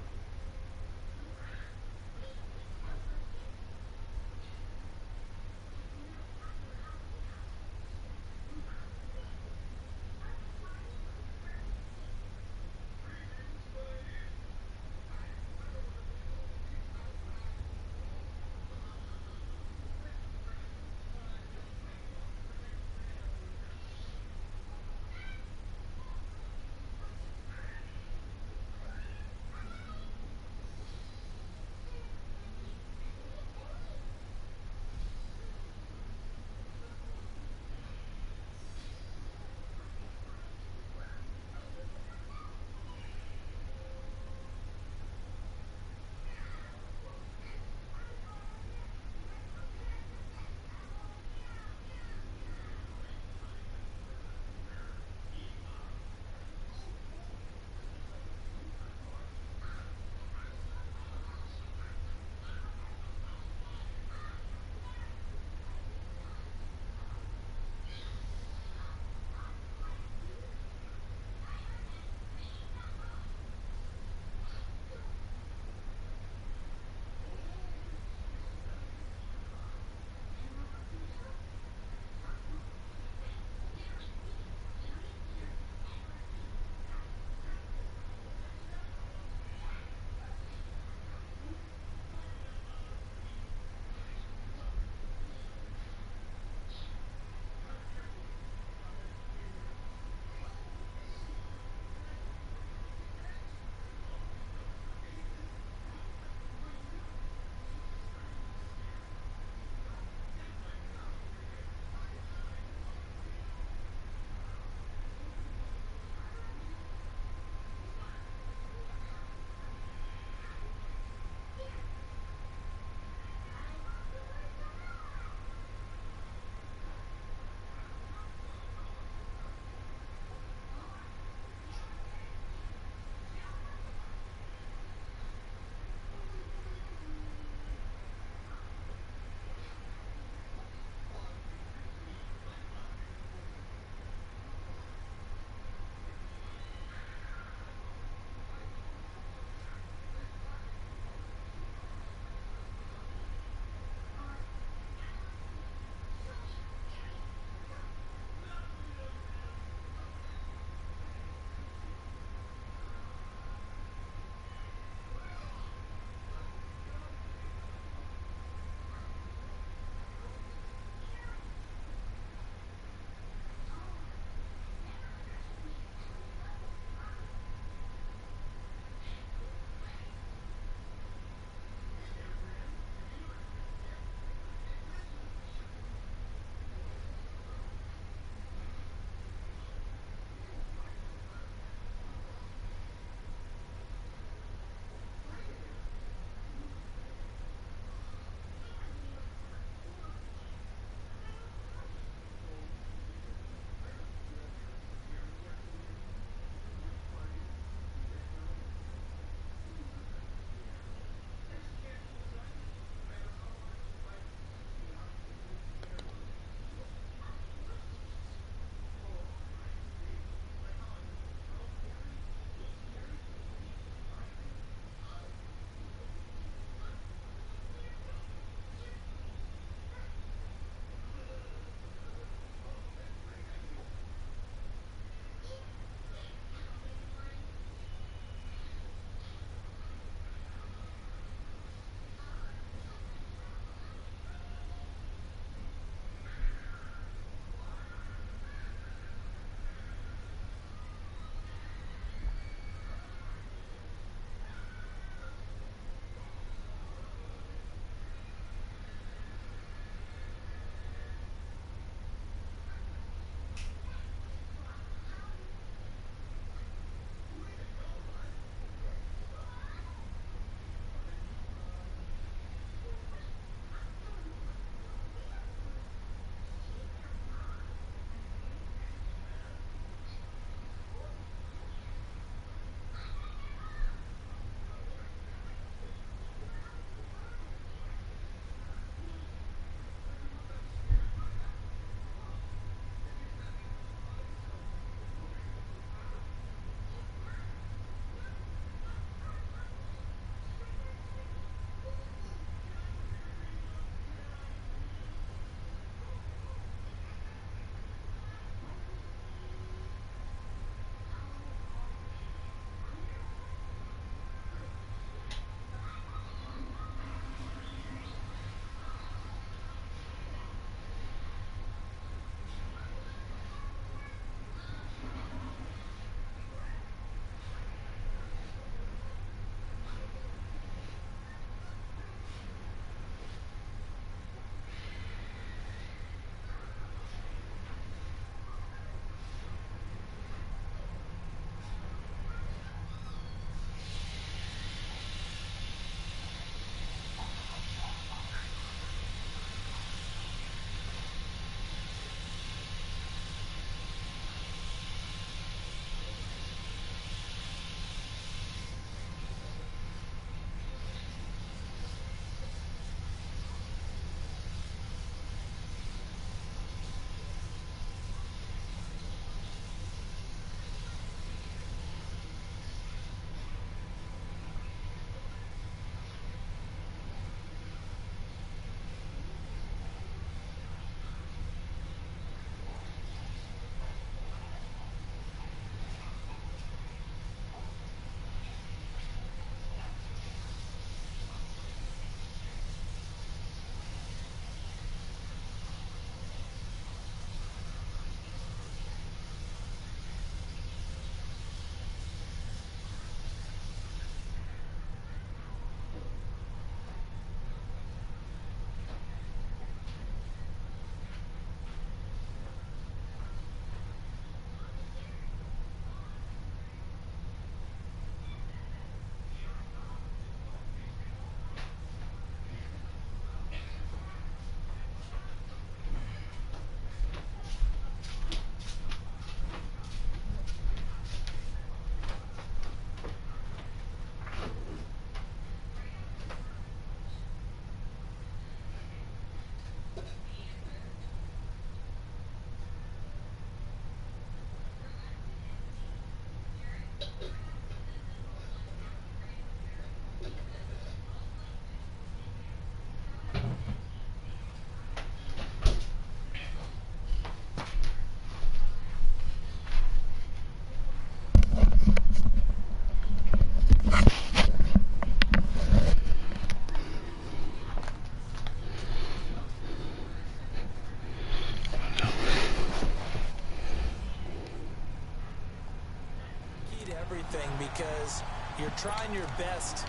everything because you're trying your best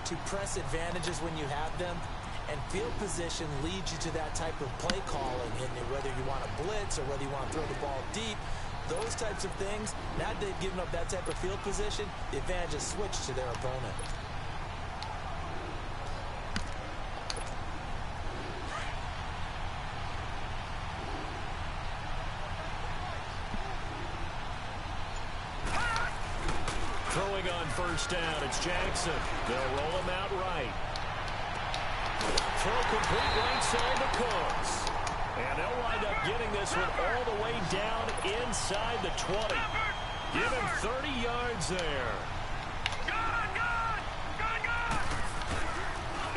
to press advantages when you have them, and field position leads you to that type of play calling, and whether you want to blitz or whether you want to throw the ball deep, those types of things. Now they've given up that type of field position, the advantage is switched to their opponent. Throwing on first down, it's Jackson. They'll roll him out right. Throw complete right side to Cooks. And they'll wind up getting this one all the way down inside the 20. Give him 30 yards there.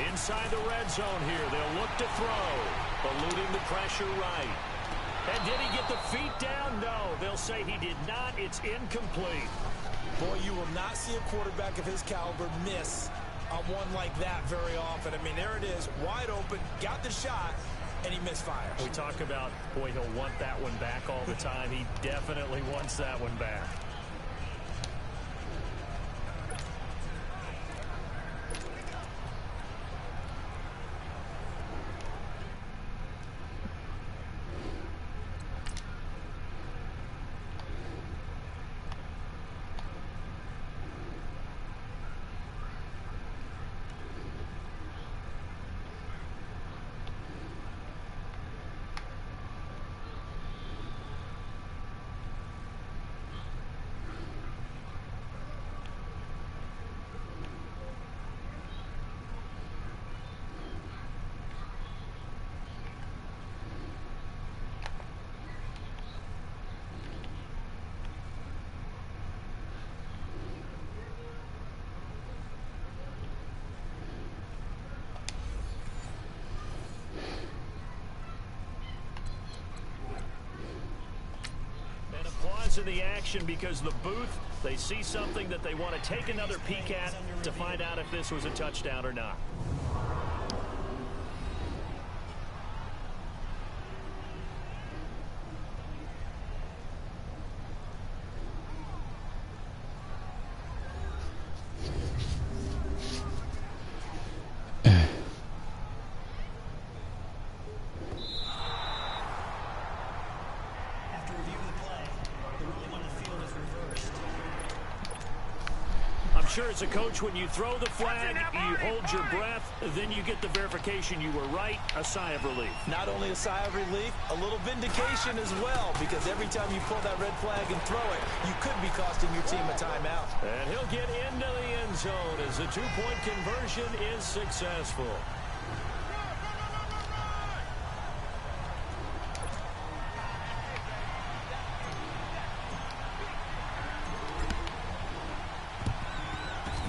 Inside the red zone here, they'll look to throw. Eluding the pressure right. And did he get the feet down? No, they'll say he did not. It's incomplete. Boy, you will not see a quarterback of his caliber miss on one like that very often. I mean, there it is, wide open, got the shot, and he misfires. We talk about, boy, he'll want that one back all the time. He definitely wants that one back. In the action because the booth, they see something that they want to take another peek at to find out if this was a touchdown or not. Sure, as a coach, when you throw the flag, you hold your breath, then you get the verification you were right, a sigh of relief. Not only a sigh of relief, a little vindication as well, because every time you pull that red flag and throw it, you could be costing your team a timeout. And he'll get into the end zone as the two-point conversion is successful.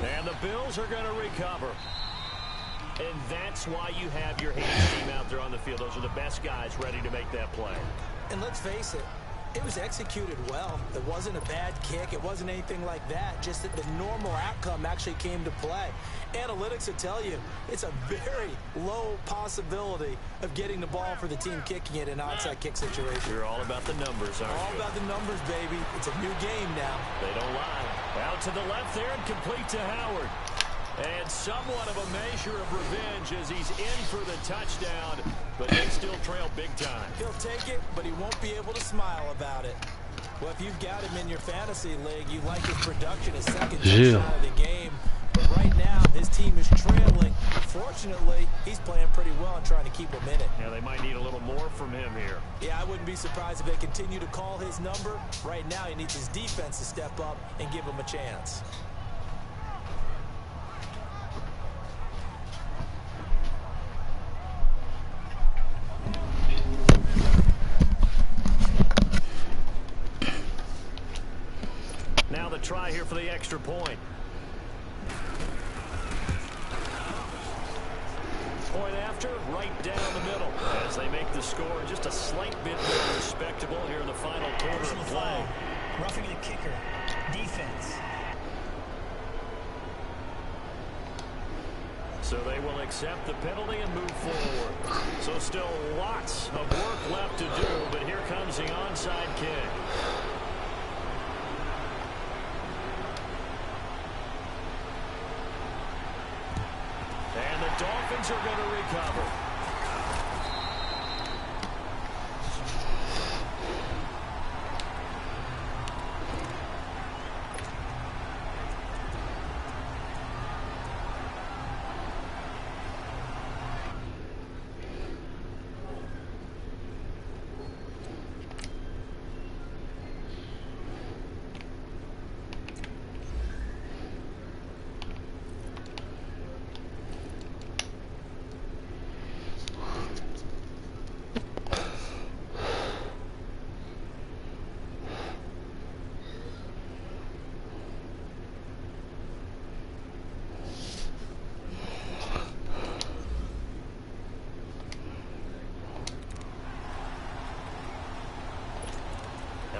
And the Bills are going to recover. And that's why you have your Hades team out there on the field. Those are the best guys ready to make that play. And let's face it, it was executed well. It wasn't a bad kick. It wasn't anything like that. Just that the normal outcome actually came to play. Analytics will tell you it's a very low possibility of getting the ball for the team kicking it in an onside kick situation. You're all about the numbers, aren't you? All about the numbers, baby. It's a new game now. They don't lie. Out to the left there and complete to Howard. And somewhat of a measure of revenge as he's in for the touchdown, but they still trail big time. He'll take it, but he won't be able to smile about it. Well, if you've got him in your fantasy league, you like his production, his second touchdown of the game. But right now, his team is trailing. Fortunately, he's playing pretty well and trying to keep him in it. Yeah, they might need a little more from him here. Yeah, I wouldn't be surprised if they continue to call his number. Right now, he needs his defense to step up and give him a chance. Now the try here for the extra point. Point after, right down the middle. As they make the score just a slight bit more respectable here in the final quarter of play. Roughing the kicker. Defense. So they will accept the penalty and move forward. So still lots of work left to do, but here comes the onside kick. Dolphins are going to recover.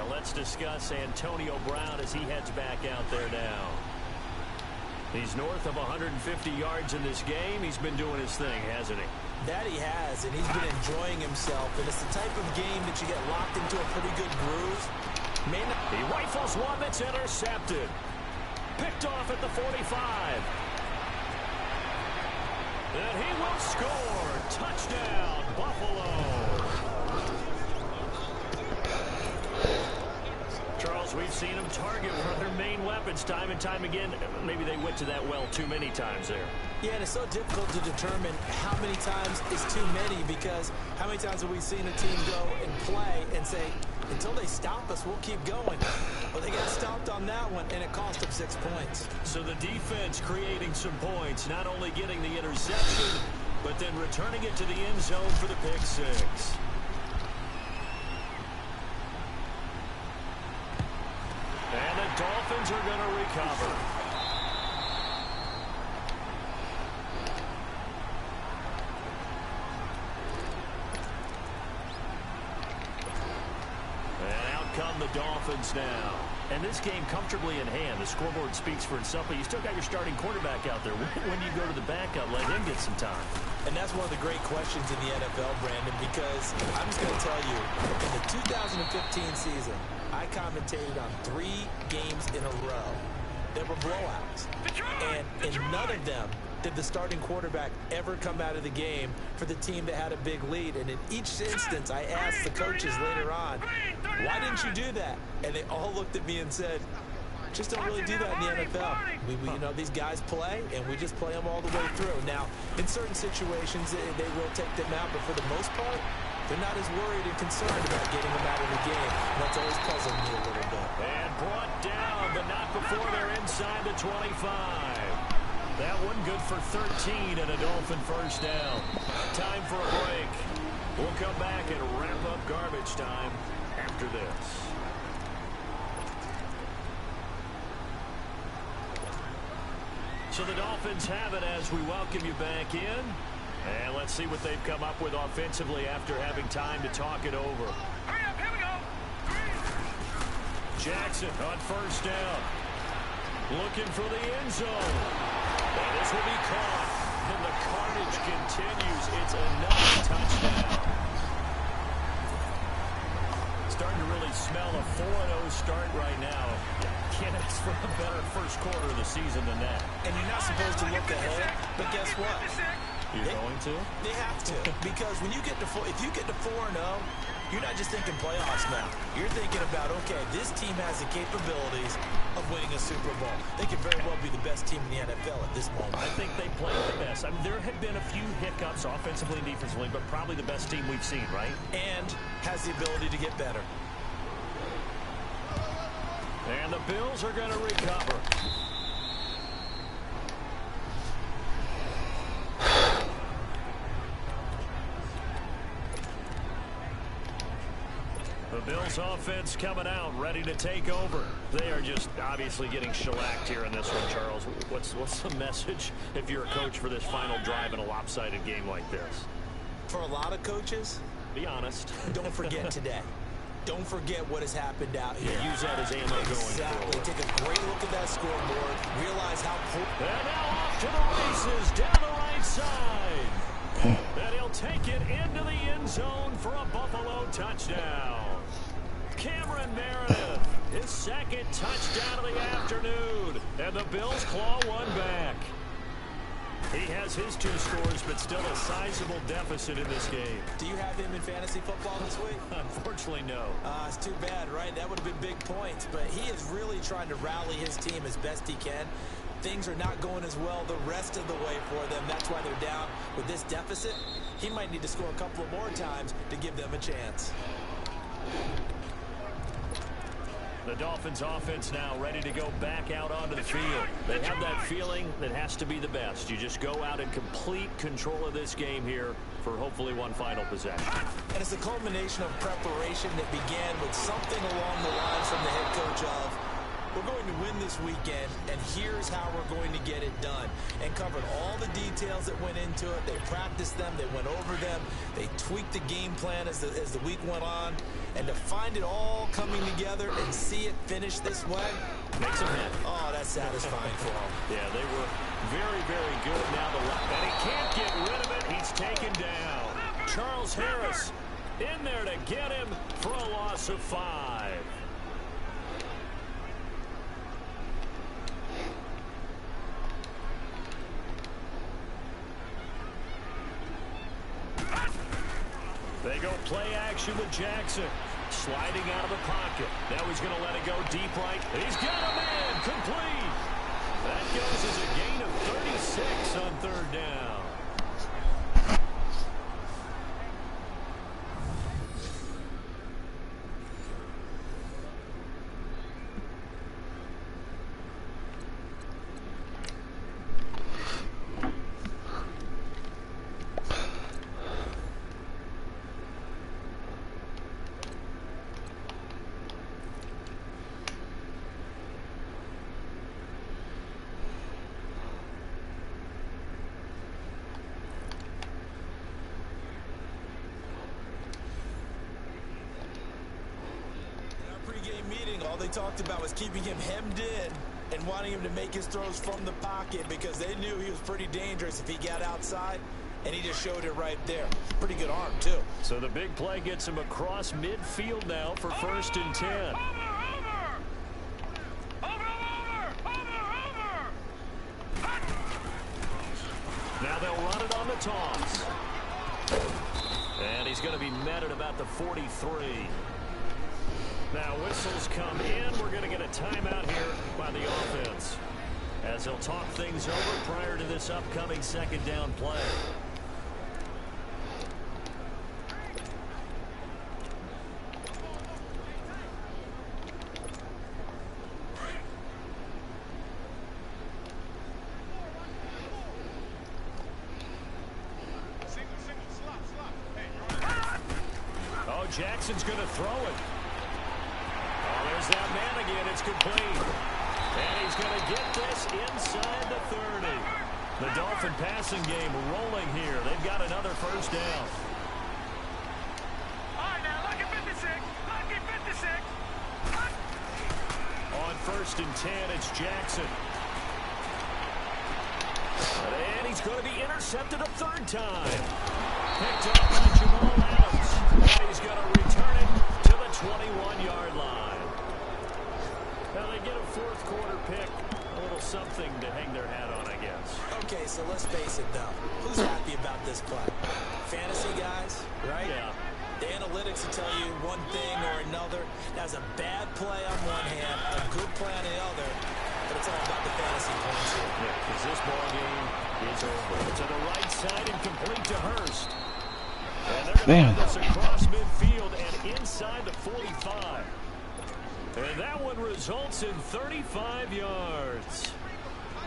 Let's discuss Antonio Brown as he heads back out there now. He's north of 150 yards in this game. He's been doing his thing, hasn't he? That he has, and he's been enjoying himself. And it's the type of game that you get locked into a pretty good groove. He rifles one that's intercepted. Picked off at the 45. And he will score. Touchdown, Buffalo. Charles, we've seen them target one of their main weapons time and time again. Maybe they went to that well too many times there. Yeah, and it's so difficult to determine how many times is too many, because how many times have we seen a team go and play and say, until they stop us, we'll keep going. Well, they got stopped on that one, and it cost them 6 points. So the defense creating some points, not only getting the interception, but then returning it to the end zone for the pick six. And the Dolphins are going to recover. And out come the Dolphins now. And this game comfortably in hand. The scoreboard speaks for itself, but you still got your starting quarterback out there. When you go to the backup, let him get some time. And that's one of the great questions in the NFL, Brandon, because I'm just going to tell you, in the 2015 season, I commentated on 3 games in a row. There were blowouts. And in none of them did the starting quarterback ever come out of the game for the team that had a big lead. And in each instance, I asked the coaches later on, why didn't you do that? And they all looked at me and said, just don't really do that in the NFL. You know, these guys play, and we just play them all the way through. Now, in certain situations, they will take them out, but for the most part, they're not as worried and concerned about getting them out of the game. And that's always puzzled me a little bit. And brought down, but not before they're inside the 25. That one good for 13 and a Dolphin first down. Time for a break. We'll come back and wrap up garbage time after this. So the Dolphins have it as we welcome you back in. And let's see what they've come up with offensively after having time to talk it over. Hurry up, here we go. Jackson on first down. Looking for the end zone. And this will be caught. And the carnage continues. It's another touchdown. Starting to really smell a 4-0 start right now. Can't ask for a better first quarter of the season than that. And you're not supposed to look ahead, but guess what? You're going to? They have to, because when you get to if you get to 4-0, you're not just thinking playoffs now. You're thinking about, okay, this team has the capabilities of winning a Super Bowl. They could very well be the best team in the NFL at this moment. I think they played the best. I mean, there have been a few hiccups offensively and defensively, but probably the best team we've seen, right? And has the ability to get better. And the Bills are going to recover. The Bills offense coming out, ready to take over. They are just obviously getting shellacked here in this one, Charles. What's the message if you're a coach for this final drive in a lopsided game like this? For a lot of coaches, be honest. Don't forget today. Don't forget what has happened out here. Use that as ammo going forward. Take a great look at that scoreboard. Realize how... And now off to the races down the right side. And he'll take it into the end zone for a Buffalo touchdown. Cameron Meredith, his second touchdown of the afternoon. And the Bills claw one back. He has his 2 scores, but still a sizable deficit in this game. Do you have him in fantasy football this week? Unfortunately, no. It's too bad, right? That would have been big points, but he is really trying to rally his team as best he can. Things are not going as well the rest of the way for them. That's why they're down with this deficit. He might need to score a couple of more times to give them a chance. The Dolphins offense now ready to go back out onto the field. They have that feeling that has to be the best. You just go out in complete control of this game here for hopefully one final possession. And it's a culmination of preparation that began with something along the lines from the head coach of, we're going to win this weekend, and here's how we're going to get it done. And covered all the details that went into it. They practiced them. They went over them. They tweaked the game plan as the week went on. And to find it all coming together and see it finish this way, makes them happy. Oh, that's satisfying for them. Yeah, they were very, very good. Now the left, and he can't get rid of it. He's taken down. Charles Harris in there to get him for a loss of 5. They go play action with Jackson. Sliding out of the pocket. Now he's going to let it go deep right. He's got a man. Complete. That goes as a gain of 36 on 3rd down. All they talked about was keeping him hemmed in and wanting him to make his throws from the pocket because they knew he was pretty dangerous if he got outside, and he just showed it right there. Pretty good arm, too. So the big play gets him across midfield now for 1st and 10. Now they'll run it on the toss. And he's going to be met at about the 43. Now whistles come in. We're going to get a timeout here by the offense as they'll talk things over prior to this upcoming 2nd down play. Oh, Jackson's going to throw it. There's that man again. It's complete. And he's going to get this inside the 30. The Dolphin passing game rolling here. They've got another 1st down. All right, now, lucky 56. Lucky 56. On 1st and 10, it's Jackson. And he's going to be intercepted a 3rd time. Picked up by Jamal Adams. And he's going to return it to the 21-yard line. Now they get a 4th quarter pick, a little something to hang their hat on, I guess. Okay, so let's face it, though. Who's happy about this play? Fantasy guys, right? Yeah. The analytics will tell you one thing or another. That's a bad play on one hand, a good play on the other, but it's all about the fantasy points here. Yeah, because this ball game is over. To the right side and complete to Hurst. And they're going to run this across midfield and inside the 45. And that one results in 35 yards.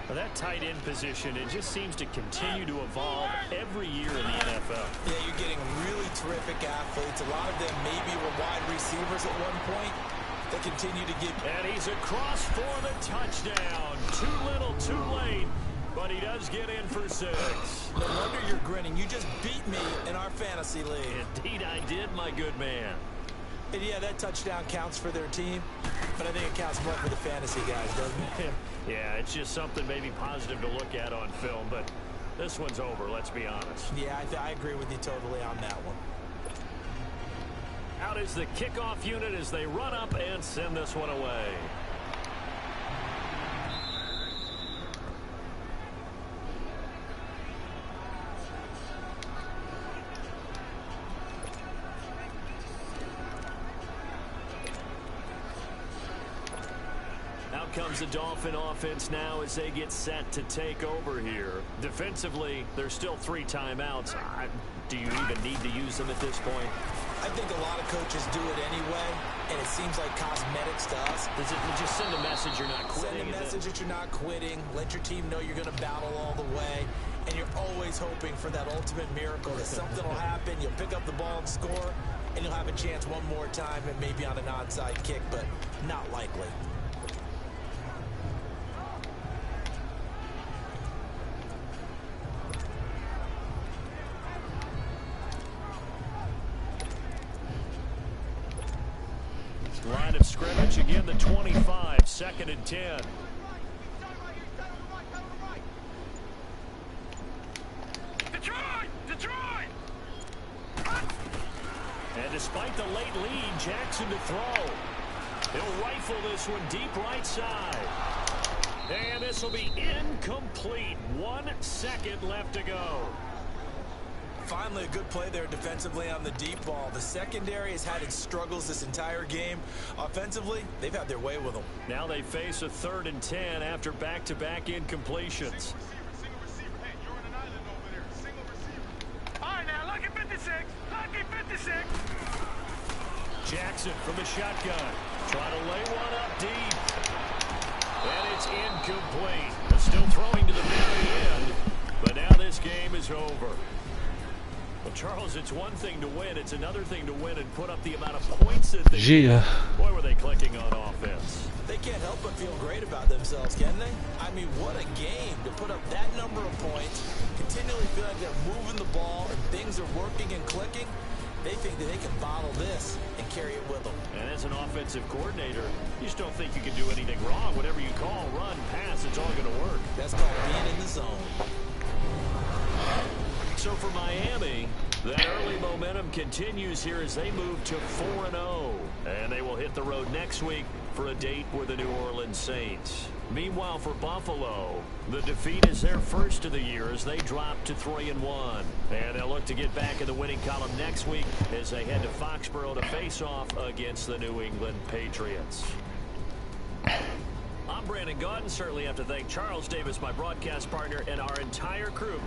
Well, that tight end position, it just seems to continue to evolve every year in the NFL. Yeah, you're getting really terrific athletes. A lot of them maybe were wide receivers at one point. They continue to get... And he's across for the touchdown. Too little, too late. But he does get in for 6. No wonder you're grinning. You just beat me in our fantasy league. Indeed I did, my good man. And yeah, that touchdown counts for their team, but I think it counts more for the fantasy guys, doesn't it? Yeah, it's just something maybe positive to look at on film, but this one's over, let's be honest. Yeah, I agree with you totally on that one. Out is the kickoff unit as they run up and send this one away. comes the Dolphin offense now as they get set to take over here. Defensively, there's still 3 timeouts. Do you even need to use them at this point? I think a lot of coaches do it anyway, and it seems like cosmetics to us. Does it just send a message you're not quitting? Send a message that you're not quitting. Let your team know you're going to battle all the way. And you're always hoping for that ultimate miracle that something will happen. You'll pick up the ball and score, and you'll have a chance one more time and maybe on an onside kick, but not likely. Line of scrimmage, again the 25, 2nd and 10. Detroit! And despite the late lead, Jackson to throw. He'll rifle this one deep right side. And this will be incomplete. 1 second left to go. Finally, a good play there defensively on the deep ball. The secondary has had its struggles this entire game. Offensively, they've had their way with them. Now they face a 3rd and 10 after back-to-back incompletions. Hey, you're on an island over there. Single receiver. All right, now, lucky 56. Lucky 56. Jackson from the shotgun. Trying to lay one up deep. And it's incomplete. But still throwing to the very end. But now this game is over. Well, Charles, it's one thing to win. It's another thing to win and put up the amount of points that they did. Boy, were they clicking on offense. They can't help but feel great about themselves, can they? I mean, what a game to put up that number of points, continually feel like they're moving the ball and things are working and clicking. They think that they can bottle this and carry it with them. And as an offensive coordinator, you just don't think you can do anything wrong. Whatever you call, run, pass, it's all going to work. That's called being in the zone. So for Miami, that early momentum continues here as they move to 4-0. And they will hit the road next week for a date with the New Orleans Saints. Meanwhile, for Buffalo, the defeat is their first of the year as they drop to 3-1. And they'll look to get back in the winning column next week as they head to Foxborough to face off against the New England Patriots. I'm Brandon Gaudin. Certainly have to thank Charles Davis, my broadcast partner, and our entire crew